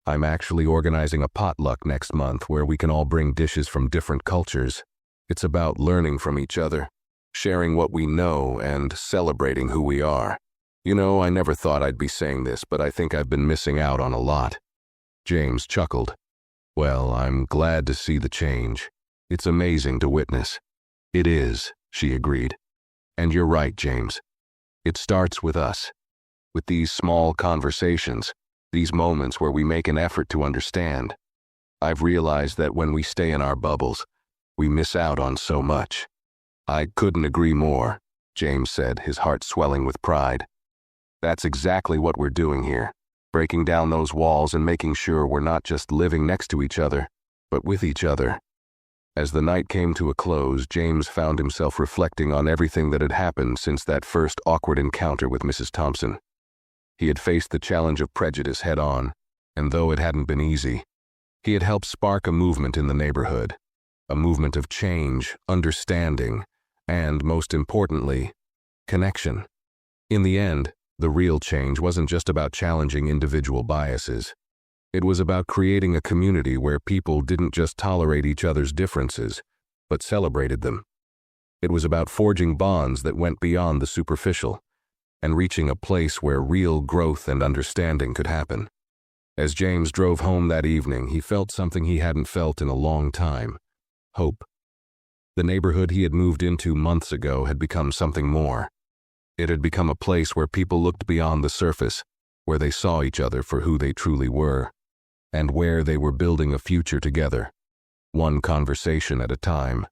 I'm actually organizing a potluck next month where we can all bring dishes from different cultures. It's about learning from each other, sharing what we know, and celebrating who we are. You know, I never thought I'd be saying this, but I think I've been missing out on a lot." James chuckled. "Well, I'm glad to see the change. It's amazing to witness." "It is," she agreed. "And you're right, James. It starts with us, with these small conversations, these moments where we make an effort to understand. I've realized that when we stay in our bubbles, we miss out on so much." "I couldn't agree more," James said, his heart swelling with pride. "That's exactly what we're doing here, breaking down those walls and making sure we're not just living next to each other, but with each other." As the night came to a close, James found himself reflecting on everything that had happened since that first awkward encounter with Mrs. Thompson. He had faced the challenge of prejudice head-on, and though it hadn't been easy, he had helped spark a movement in the neighborhood, a movement of change, understanding, and, most importantly, connection. In the end, the real change wasn't just about challenging individual biases. It was about creating a community where people didn't just tolerate each other's differences, but celebrated them. It was about forging bonds that went beyond the superficial, and reaching a place where real growth and understanding could happen. As James drove home that evening, he felt something he hadn't felt in a long time: hope. The neighborhood he had moved into months ago had become something more. It had become a place where people looked beyond the surface, where they saw each other for who they truly were, and where they were building a future together, one conversation at a time.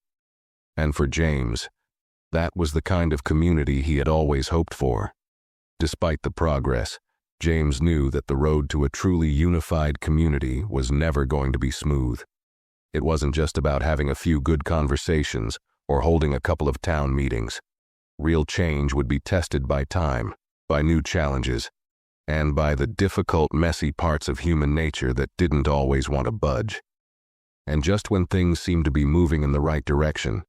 And for James, that was the kind of community he had always hoped for. Despite the progress, James knew that the road to a truly unified community was never going to be smooth. It wasn't just about having a few good conversations or holding a couple of town meetings. Real change would be tested by time, by new challenges, and by the difficult, messy parts of human nature that didn't always want to budge. And just when things seemed to be moving in the right direction,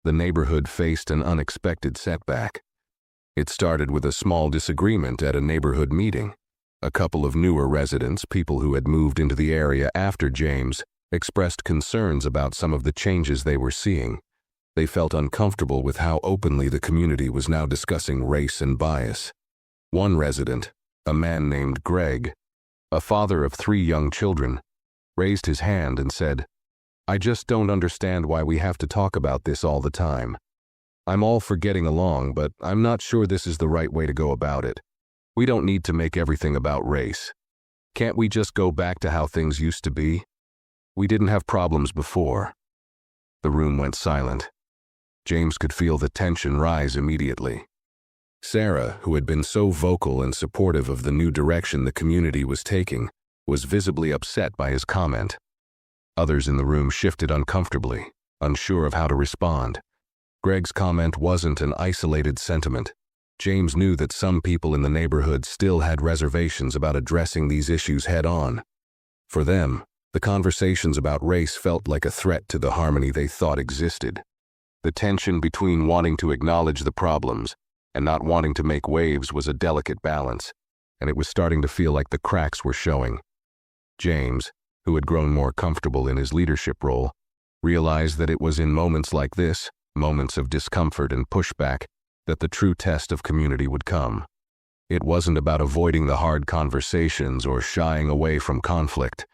the neighborhood faced an unexpected setback. It started with a small disagreement at a neighborhood meeting. A couple of newer residents, people who had moved into the area after James, expressed concerns about some of the changes they were seeing. They felt uncomfortable with how openly the community was now discussing race and bias. One resident, a man named Greg, a father of 3 young children, raised his hand and said, "I just don't understand why we have to talk about this all the time. I'm all for getting along, but I'm not sure this is the right way to go about it. We don't need to make everything about race. Can't we just go back to how things used to be? We didn't have problems before." The room went silent. James could feel the tension rise immediately. Sarah, who had been so vocal and supportive of the new direction the community was taking, was visibly upset by his comment. Others in the room shifted uncomfortably, unsure of how to respond. Greg's comment wasn't an isolated sentiment. James knew that some people in the neighborhood still had reservations about addressing these issues head-on. For them, the conversations about race felt like a threat to the harmony they thought existed. The tension between wanting to acknowledge the problems and not wanting to make waves was a delicate balance, and it was starting to feel like the cracks were showing. James, who had grown more comfortable in his leadership role, realized that it was in moments like this, moments of discomfort and pushback, that the true test of community would come. It wasn't about avoiding the hard conversations or shying away from conflict.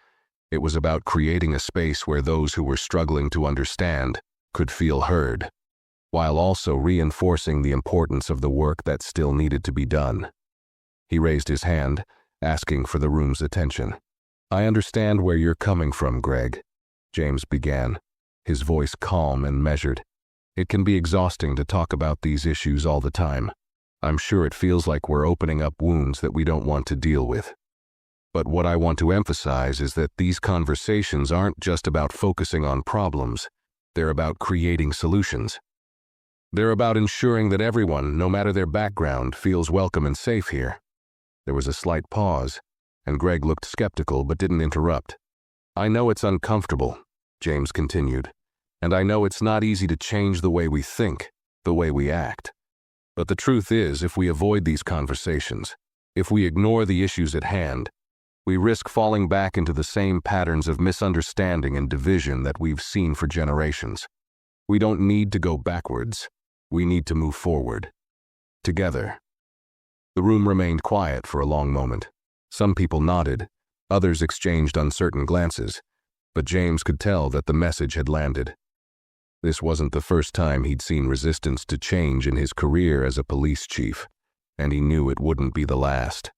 It was about creating a space where those who were struggling to understand could feel heard, while also reinforcing the importance of the work that still needed to be done. He raised his hand, asking for the room's attention. "I understand where you're coming from, Greg," James began, his voice calm and measured. "It can be exhausting to talk about these issues all the time. I'm sure it feels like we're opening up wounds that we don't want to deal with. But what I want to emphasize is that these conversations aren't just about focusing on problems. They're about creating solutions. They're about ensuring that everyone, no matter their background, feels welcome and safe here." There was a slight pause, and Greg looked skeptical but didn't interrupt. "I know it's uncomfortable," James continued, "and I know it's not easy to change the way we think, the way we act. But the truth is, if we avoid these conversations, if we ignore the issues at hand, we risk falling back into the same patterns of misunderstanding and division that we've seen for generations. We don't need to go backwards. We need to move forward. Together." The room remained quiet for a long moment. Some people nodded, others exchanged uncertain glances, but James could tell that the message had landed. This wasn't the first time he'd seen resistance to change in his career as a police chief, and he knew it wouldn't be the last.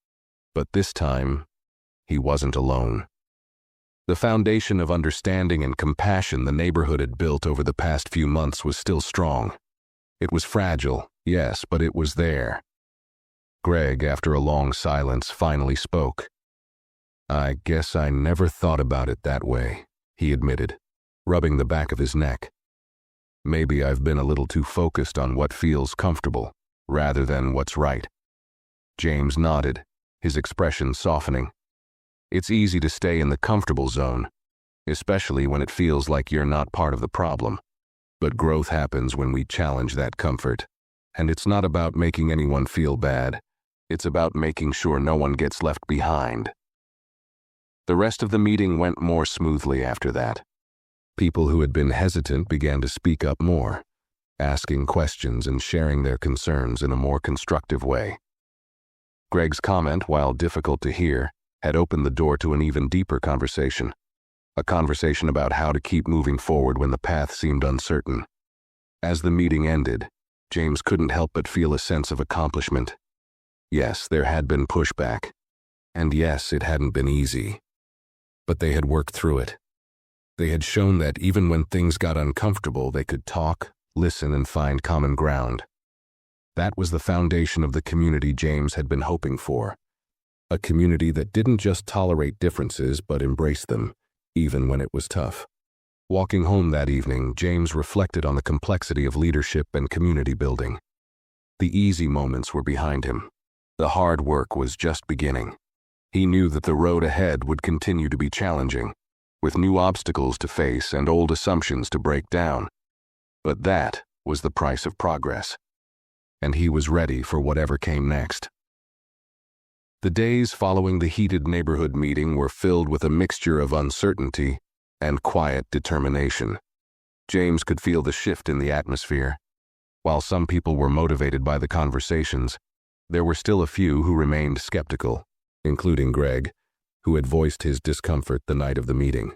But this time, he wasn't alone. The foundation of understanding and compassion the neighborhood had built over the past few months was still strong. It was fragile, yes, but it was there. Greg, after a long silence, finally spoke. "I guess I never thought about it that way," he admitted, rubbing the back of his neck. "Maybe I've been a little too focused on what feels comfortable, rather than what's right." James nodded, his expression softening. It's easy to stay in the comfortable zone, especially when it feels like you're not part of the problem. But growth happens when we challenge that comfort. And it's not about making anyone feel bad. It's about making sure no one gets left behind. The rest of the meeting went more smoothly after that. People who had been hesitant began to speak up more, asking questions and sharing their concerns in a more constructive way. Greg's comment, while difficult to hear, had opened the door to an even deeper conversation. A conversation about how to keep moving forward when the path seemed uncertain. As the meeting ended, James couldn't help but feel a sense of accomplishment. Yes, there had been pushback. And yes, it hadn't been easy. But they had worked through it. They had shown that even when things got uncomfortable, they could talk, listen, and find common ground. That was the foundation of the community James had been hoping for. A community that didn't just tolerate differences but embraced them, even when it was tough. Walking home that evening, James reflected on the complexity of leadership and community building. The easy moments were behind him. The hard work was just beginning. He knew that the road ahead would continue to be challenging, with new obstacles to face and old assumptions to break down. But that was the price of progress. And he was ready for whatever came next. The days following the heated neighborhood meeting were filled with a mixture of uncertainty and quiet determination. James could feel the shift in the atmosphere. While some people were motivated by the conversations, there were still a few who remained skeptical, including Greg, who had voiced his discomfort the night of the meeting.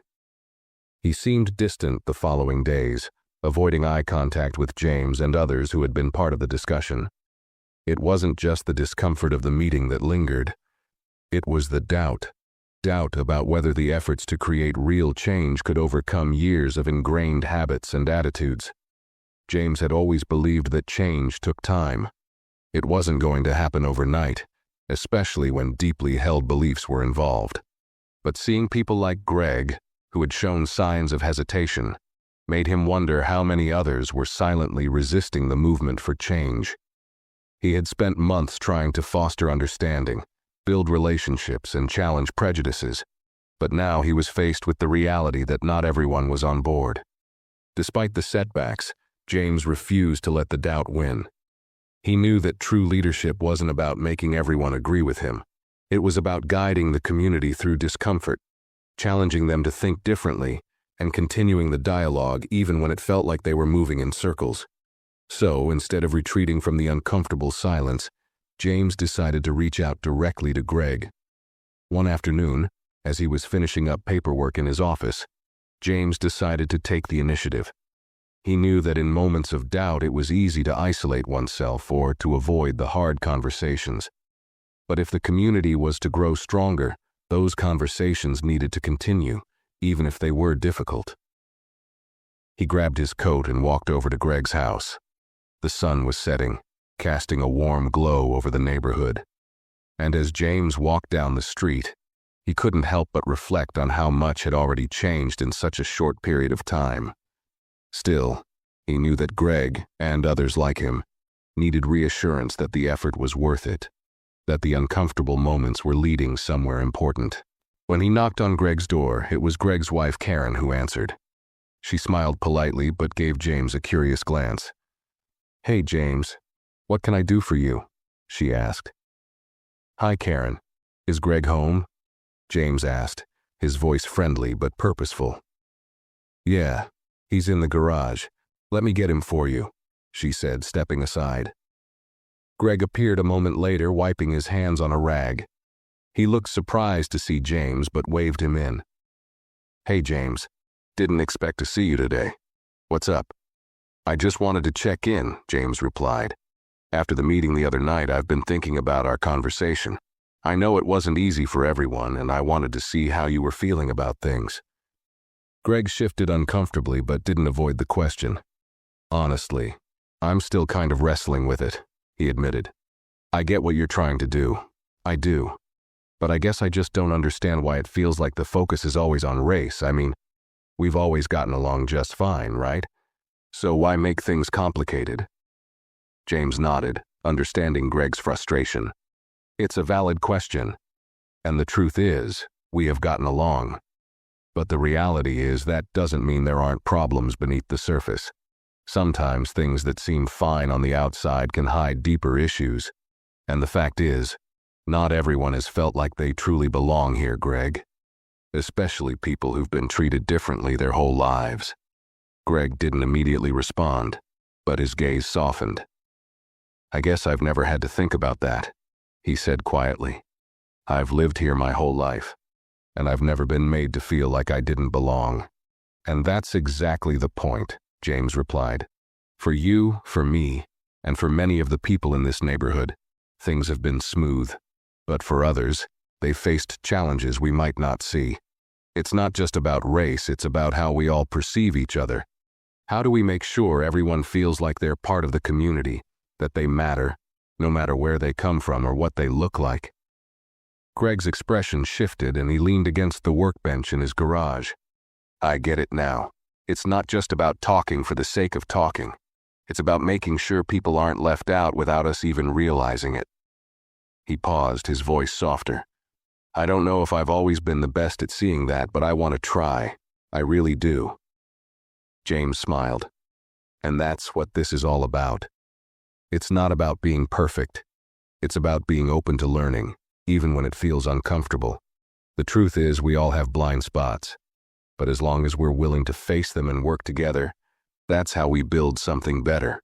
He seemed distant the following days, avoiding eye contact with James and others who had been part of the discussion. It wasn't just the discomfort of the meeting that lingered. It was the doubt about whether the efforts to create real change could overcome years of ingrained habits and attitudes. James had always believed that change took time. It wasn't going to happen overnight, especially when deeply held beliefs were involved. But seeing people like Greg, who had shown signs of hesitation, made him wonder how many others were silently resisting the movement for change. He had spent months trying to foster understanding, build relationships, and challenge prejudices, but now he was faced with the reality that not everyone was on board. Despite the setbacks, James refused to let the doubt win. He knew that true leadership wasn't about making everyone agree with him. It was about guiding the community through discomfort, challenging them to think differently, and continuing the dialogue even when it felt like they were moving in circles. So, instead of retreating from the uncomfortable silence, James decided to reach out directly to Greg. One afternoon, as he was finishing up paperwork in his office, James decided to take the initiative. He knew that in moments of doubt it was easy to isolate oneself or to avoid the hard conversations. But if the community was to grow stronger, those conversations needed to continue, even if they were difficult. He grabbed his coat and walked over to Greg's house. The sun was setting, casting a warm glow over the neighborhood. And as James walked down the street, he couldn't help but reflect on how much had already changed in such a short period of time. Still, he knew that Greg, and others like him, needed reassurance that the effort was worth it, that the uncomfortable moments were leading somewhere important. When he knocked on Greg's door, it was Greg's wife Karen who answered. She smiled politely but gave James a curious glance. "Hey, James, what can I do for you?" she asked. "Hi, Karen. Is Greg home?" James asked, his voice friendly but purposeful. "Yeah, he's in the garage. Let me get him for you," she said, stepping aside. Greg appeared a moment later, wiping his hands on a rag. He looked surprised to see James but waved him in. "Hey, James. Didn't expect to see you today. What's up?" "I just wanted to check in," James replied. "After the meeting the other night, I've been thinking about our conversation. I know it wasn't easy for everyone, and I wanted to see how you were feeling about things." Greg shifted uncomfortably but didn't avoid the question. "Honestly, I'm still kind of wrestling with it," he admitted. "I get what you're trying to do. I do. But I guess I just don't understand why it feels like the focus is always on race. I mean, we've always gotten along just fine, right? So why make things complicated?" James nodded, understanding Greg's frustration. "It's a valid question. And the truth is, we have gotten along. But the reality is that doesn't mean there aren't problems beneath the surface. Sometimes things that seem fine on the outside can hide deeper issues. And the fact is, not everyone has felt like they truly belong here, Greg. Especially people who've been treated differently their whole lives." Greg didn't immediately respond, but his gaze softened. "I guess I've never had to think about that," he said quietly. "I've lived here my whole life, and I've never been made to feel like I didn't belong." "And that's exactly the point," James replied. "For you, for me, and for many of the people in this neighborhood, things have been smooth. But for others, they've faced challenges we might not see. It's not just about race, it's about how we all perceive each other. How do we make sure everyone feels like they're part of the community, that they matter, no matter where they come from or what they look like?" Greg's expression shifted and he leaned against the workbench in his garage. "I get it now. It's not just about talking for the sake of talking. It's about making sure people aren't left out without us even realizing it." He paused, his voice softer. "I don't know if I've always been the best at seeing that, but I want to try. I really do." James smiled. "And that's what this is all about. It's not about being perfect. It's about being open to learning, even when it feels uncomfortable. The truth is, we all have blind spots. But as long as we're willing to face them and work together, that's how we build something better."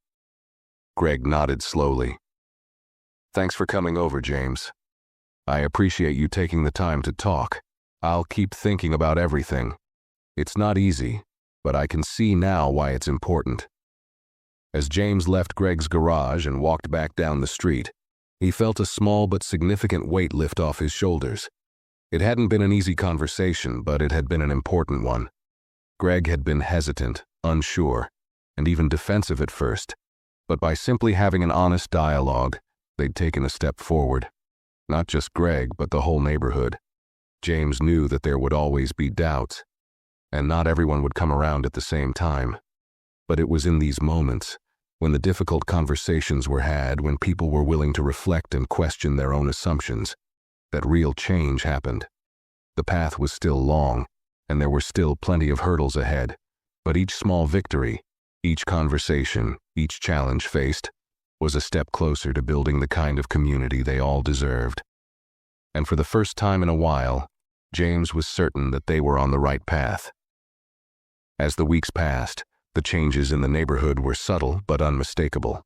Greg nodded slowly. "Thanks for coming over, James. I appreciate you taking the time to talk. I'll keep thinking about everything. It's not easy, but I can see now why it's important." As James left Greg's garage and walked back down the street, he felt a small but significant weight lift off his shoulders. It hadn't been an easy conversation, but it had been an important one. Greg had been hesitant, unsure, and even defensive at first, but by simply having an honest dialogue, they'd taken a step forward. Not just Greg, but the whole neighborhood. James knew that there would always be doubts, and not everyone would come around at the same time. But it was in these moments, when the difficult conversations were had, when people were willing to reflect and question their own assumptions, that real change happened. The path was still long, and there were still plenty of hurdles ahead, but each small victory, each conversation, each challenge faced, was a step closer to building the kind of community they all deserved. And for the first time in a while, James was certain that they were on the right path. As the weeks passed, the changes in the neighborhood were subtle but unmistakable.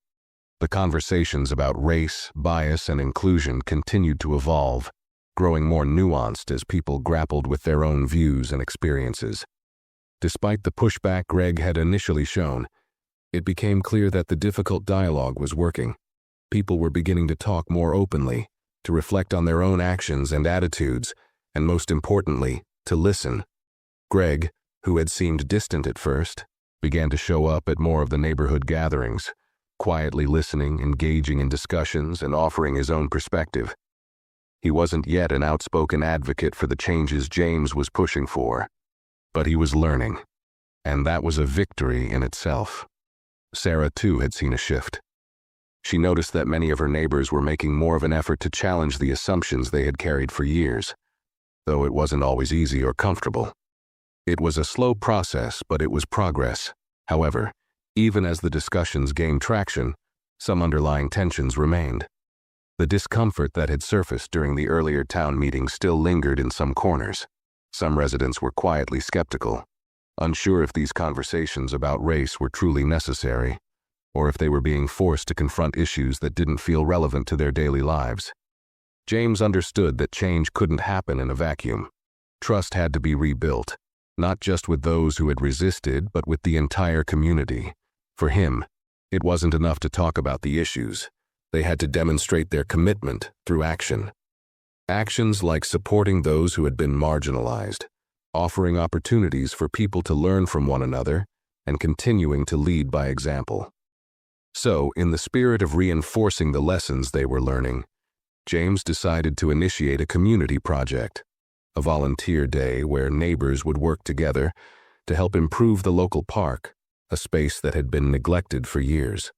The conversations about race, bias, and inclusion continued to evolve, growing more nuanced as people grappled with their own views and experiences. Despite the pushback Greg had initially shown, it became clear that the difficult dialogue was working. People were beginning to talk more openly, to reflect on their own actions and attitudes, and most importantly, to listen. Greg, who had seemed distant at first, began to show up at more of the neighborhood gatherings, quietly listening, engaging in discussions, and offering his own perspective. He wasn't yet an outspoken advocate for the changes James was pushing for, but he was learning, and that was a victory in itself. Sarah, too, had seen a shift. She noticed that many of her neighbors were making more of an effort to challenge the assumptions they had carried for years, though it wasn't always easy or comfortable. It was a slow process, but it was progress. However, even as the discussions gained traction, some underlying tensions remained. The discomfort that had surfaced during the earlier town meetings still lingered in some corners. Some residents were quietly skeptical, unsure if these conversations about race were truly necessary, or if they were being forced to confront issues that didn't feel relevant to their daily lives. James understood that change couldn't happen in a vacuum. Trust had to be rebuilt, not just with those who had resisted, but with the entire community. For him, it wasn't enough to talk about the issues. They had to demonstrate their commitment through action. Actions like supporting those who had been marginalized, offering opportunities for people to learn from one another, and continuing to lead by example. So, in the spirit of reinforcing the lessons they were learning, James decided to initiate a community project, a volunteer day where neighbors would work together to help improve the local park, a space that had been neglected for years.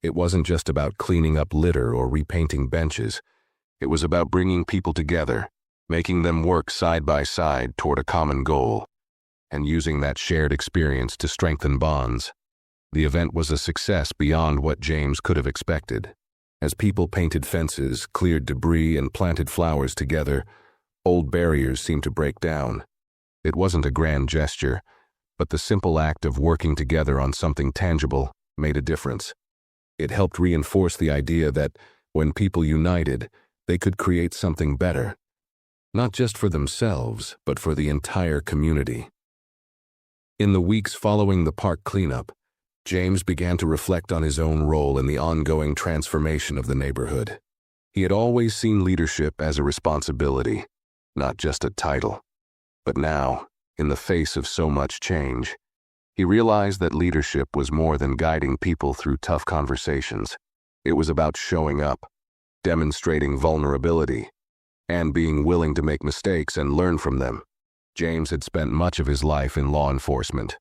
It wasn't just about cleaning up litter or repainting benches. It was about bringing people together, making them work side by side toward a common goal, and using that shared experience to strengthen bonds. The event was a success beyond what James could have expected. As people painted fences, cleared debris, and planted flowers together, old barriers seemed to break down. It wasn't a grand gesture, but the simple act of working together on something tangible made a difference. It helped reinforce the idea that when people united, they could create something better, not just for themselves, but for the entire community. In the weeks following the park cleanup, James began to reflect on his own role in the ongoing transformation of the neighborhood. He had always seen leadership as a responsibility, not just a title. But now, in the face of so much change, he realized that leadership was more than guiding people through tough conversations. It was about showing up, demonstrating vulnerability, and being willing to make mistakes and learn from them. James had spent much of his life in law enforcement,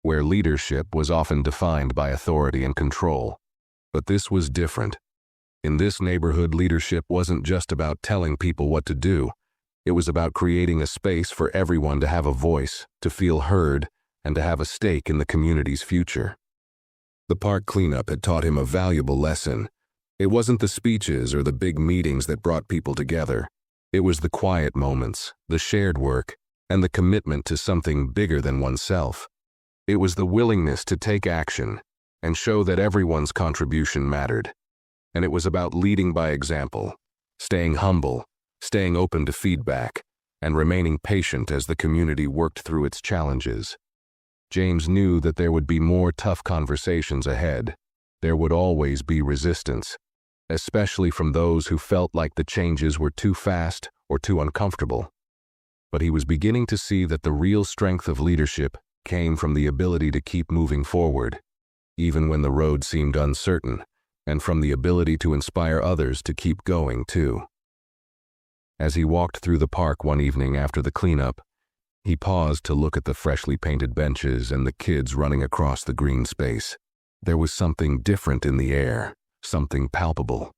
where leadership was often defined by authority and control. But this was different. In this neighborhood, leadership wasn't just about telling people what to do. It was about creating a space for everyone to have a voice, to feel heard, and to have a stake in the community's future. The park cleanup had taught him a valuable lesson. It wasn't the speeches or the big meetings that brought people together. It was the quiet moments, the shared work, and the commitment to something bigger than oneself. It was the willingness to take action and show that everyone's contribution mattered. And it was about leading by example, staying humble, staying open to feedback, and remaining patient as the community worked through its challenges. James knew that there would be more tough conversations ahead. There would always be resistance, especially from those who felt like the changes were too fast or too uncomfortable. But he was beginning to see that the real strength of leadership came from the ability to keep moving forward, even when the road seemed uncertain, and from the ability to inspire others to keep going, too. As he walked through the park one evening after the cleanup, he paused to look at the freshly painted benches and the kids running across the green space. There was something different in the air, something palpable.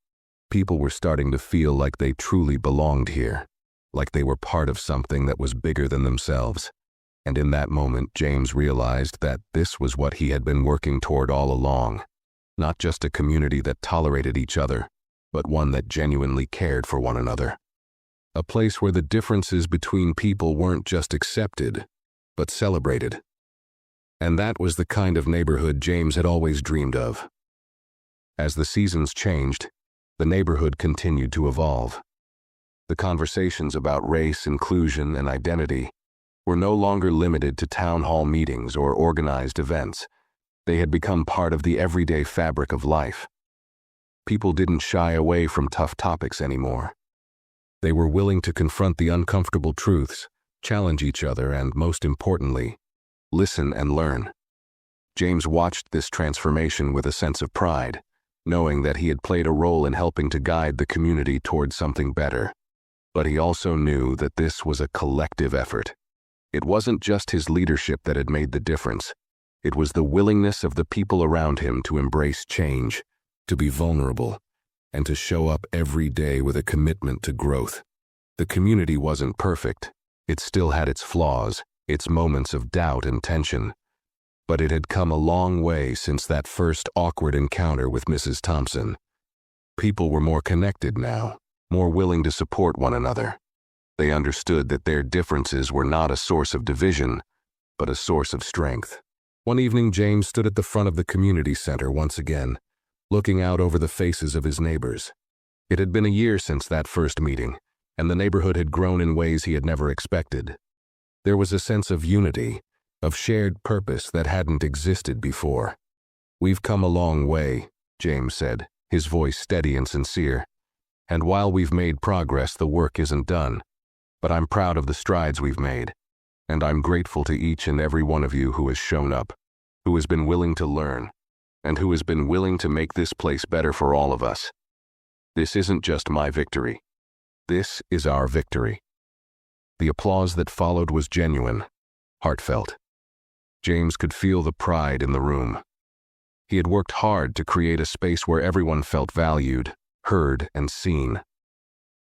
People were starting to feel like they truly belonged here, like they were part of something that was bigger than themselves. And in that moment, James realized that this was what he had been working toward all along. Not just a community that tolerated each other, but one that genuinely cared for one another. A place where the differences between people weren't just accepted, but celebrated. And that was the kind of neighborhood James had always dreamed of. As the seasons changed, the neighborhood continued to evolve. The conversations about race, inclusion, and identity were no longer limited to town hall meetings or organized events. They had become part of the everyday fabric of life. People didn't shy away from tough topics anymore. They were willing to confront the uncomfortable truths, challenge each other, and, most importantly, listen and learn. James watched this transformation with a sense of pride, knowing that he had played a role in helping to guide the community towards something better. But he also knew that this was a collective effort. It wasn't just his leadership that had made the difference. It was the willingness of the people around him to embrace change, to be vulnerable, and to show up every day with a commitment to growth. The community wasn't perfect. It still had its flaws, its moments of doubt and tension. But it had come a long way since that first awkward encounter with Mrs. Thompson. People were more connected now, more willing to support one another. They understood that their differences were not a source of division, but a source of strength. One evening, James stood at the front of the community center once again, looking out over the faces of his neighbors. It had been a year since that first meeting, and the neighborhood had grown in ways he had never expected. There was a sense of unity, of shared purpose that hadn't existed before. "We've come a long way," James said, his voice steady and sincere. "And while we've made progress, the work isn't done. But I'm proud of the strides we've made, and I'm grateful to each and every one of you who has shown up, who has been willing to learn, and who has been willing to make this place better for all of us. This isn't just my victory. This is our victory." The applause that followed was genuine, heartfelt. James could feel the pride in the room. He had worked hard to create a space where everyone felt valued, heard, and seen.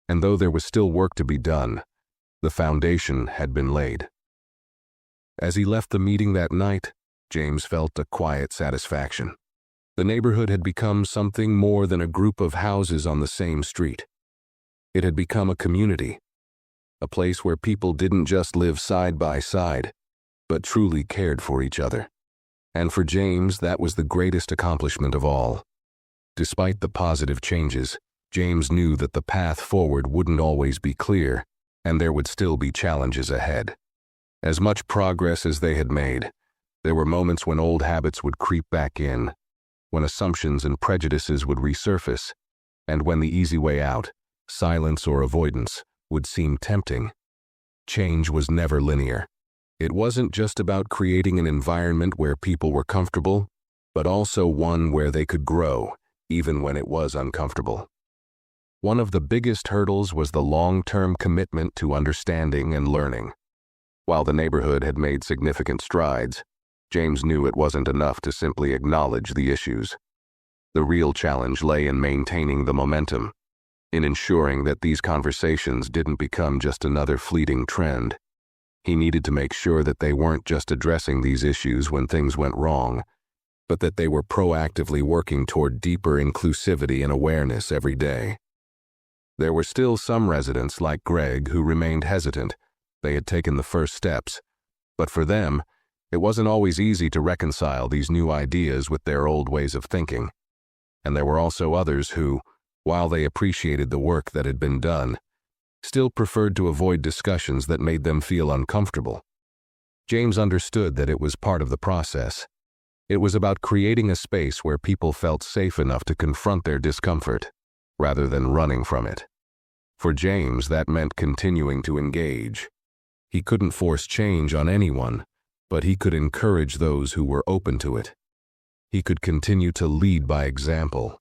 And though there was still work to be done, the foundation had been laid. As he left the meeting that night, James felt a quiet satisfaction. The neighborhood had become something more than a group of houses on the same street. It had become a community, a place where people didn't just live side by side, but truly cared for each other. And for James, that was the greatest accomplishment of all. Despite the positive changes, James knew that the path forward wouldn't always be clear, and there would still be challenges ahead. As much progress as they had made, there were moments when old habits would creep back in, when assumptions and prejudices would resurface, and when the easy way out, silence or avoidance, would seem tempting. Change was never linear. It wasn't just about creating an environment where people were comfortable, but also one where they could grow, even when it was uncomfortable. One of the biggest hurdles was the long-term commitment to understanding and learning. While the neighborhood had made significant strides, James knew it wasn't enough to simply acknowledge the issues. The real challenge lay in maintaining the momentum, in ensuring that these conversations didn't become just another fleeting trend. He needed to make sure that they weren't just addressing these issues when things went wrong, but that they were proactively working toward deeper inclusivity and awareness every day. There were still some residents like Greg who remained hesitant. They had taken the first steps, but for them, it wasn't always easy to reconcile these new ideas with their old ways of thinking. And there were also others who, while they appreciated the work that had been done, still preferred to avoid discussions that made them feel uncomfortable. James understood that it was part of the process. It was about creating a space where people felt safe enough to confront their discomfort, rather than running from it. For James, that meant continuing to engage. He couldn't force change on anyone, but he could encourage those who were open to it. He could continue to lead by example,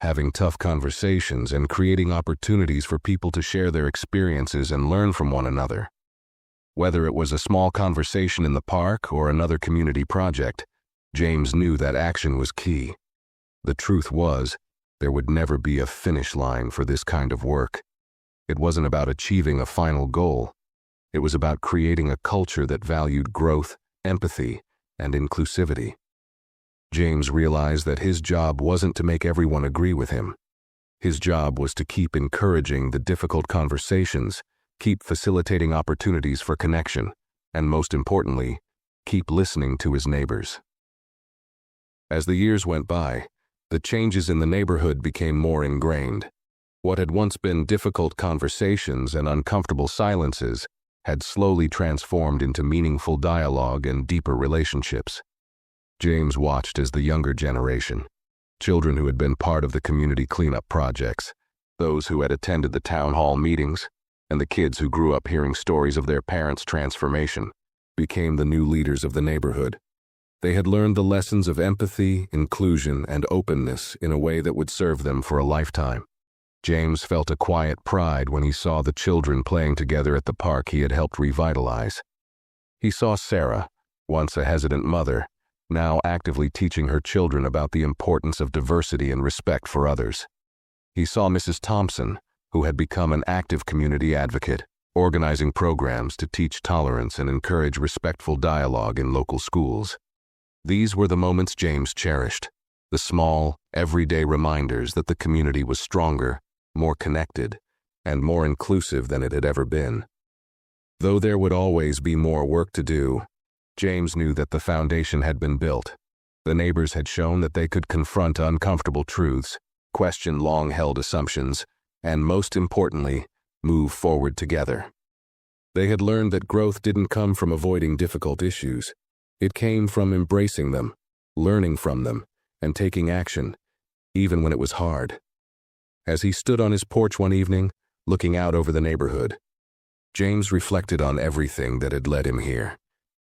having tough conversations and creating opportunities for people to share their experiences and learn from one another. Whether it was a small conversation in the park or another community project, James knew that action was key. The truth was, there would never be a finish line for this kind of work. It wasn't about achieving a final goal. It was about creating a culture that valued growth, empathy, and inclusivity. James realized that his job wasn't to make everyone agree with him. His job was to keep encouraging the difficult conversations, keep facilitating opportunities for connection, and most importantly, keep listening to his neighbors. As the years went by, the changes in the neighborhood became more ingrained. What had once been difficult conversations and uncomfortable silences had slowly transformed into meaningful dialogue and deeper relationships. James watched as the younger generation, children who had been part of the community cleanup projects, those who had attended the town hall meetings, and the kids who grew up hearing stories of their parents' transformation, became the new leaders of the neighborhood. They had learned the lessons of empathy, inclusion, and openness in a way that would serve them for a lifetime. James felt a quiet pride when he saw the children playing together at the park he had helped revitalize. He saw Sarah, once a hesitant mother, now actively teaching her children about the importance of diversity and respect for others. He saw Mrs. Thompson, who had become an active community advocate, organizing programs to teach tolerance and encourage respectful dialogue in local schools. These were the moments James cherished, the small, everyday reminders that the community was stronger, more connected, and more inclusive than it had ever been. Though there would always be more work to do, James knew that the foundation had been built. The neighbors had shown that they could confront uncomfortable truths, question long-held assumptions, and most importantly, move forward together. They had learned that growth didn't come from avoiding difficult issues. It came from embracing them, learning from them, and taking action, even when it was hard. As he stood on his porch one evening, looking out over the neighborhood, James reflected on everything that had led him here.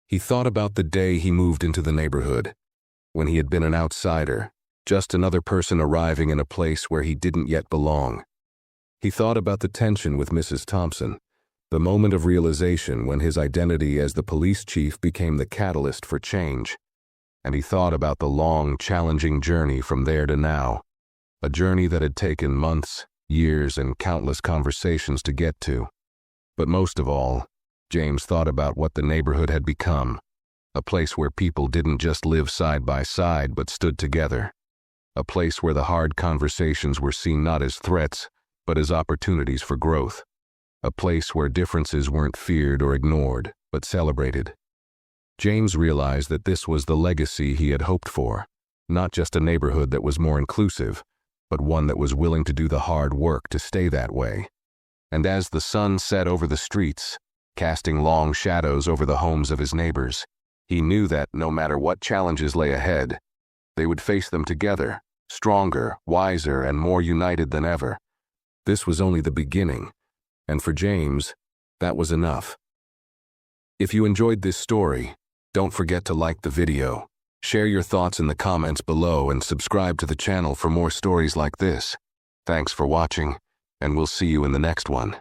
He thought about the day he moved into the neighborhood, when he had been an outsider, just another person arriving in a place where he didn't yet belong. He thought about the tension with Mrs. Thompson, the moment of realization when his identity as the police chief became the catalyst for change. And he thought about the long, challenging journey from there to now, a journey that had taken months, years, and countless conversations to get to. But most of all, James thought about what the neighborhood had become, a place where people didn't just live side by side but stood together, a place where the hard conversations were seen not as threats but as opportunities for growth, a place where differences weren't feared or ignored but celebrated. James realized that this was the legacy he had hoped for, not just a neighborhood that was more inclusive, but one that was willing to do the hard work to stay that way. And as the sun set over the streets, casting long shadows over the homes of his neighbors, he knew that no matter what challenges lay ahead, they would face them together, stronger, wiser, and more united than ever. This was only the beginning, and for James, that was enough. If you enjoyed this story, don't forget to like the video, share your thoughts in the comments below, and subscribe to the channel for more stories like this. Thanks for watching, and we'll see you in the next one.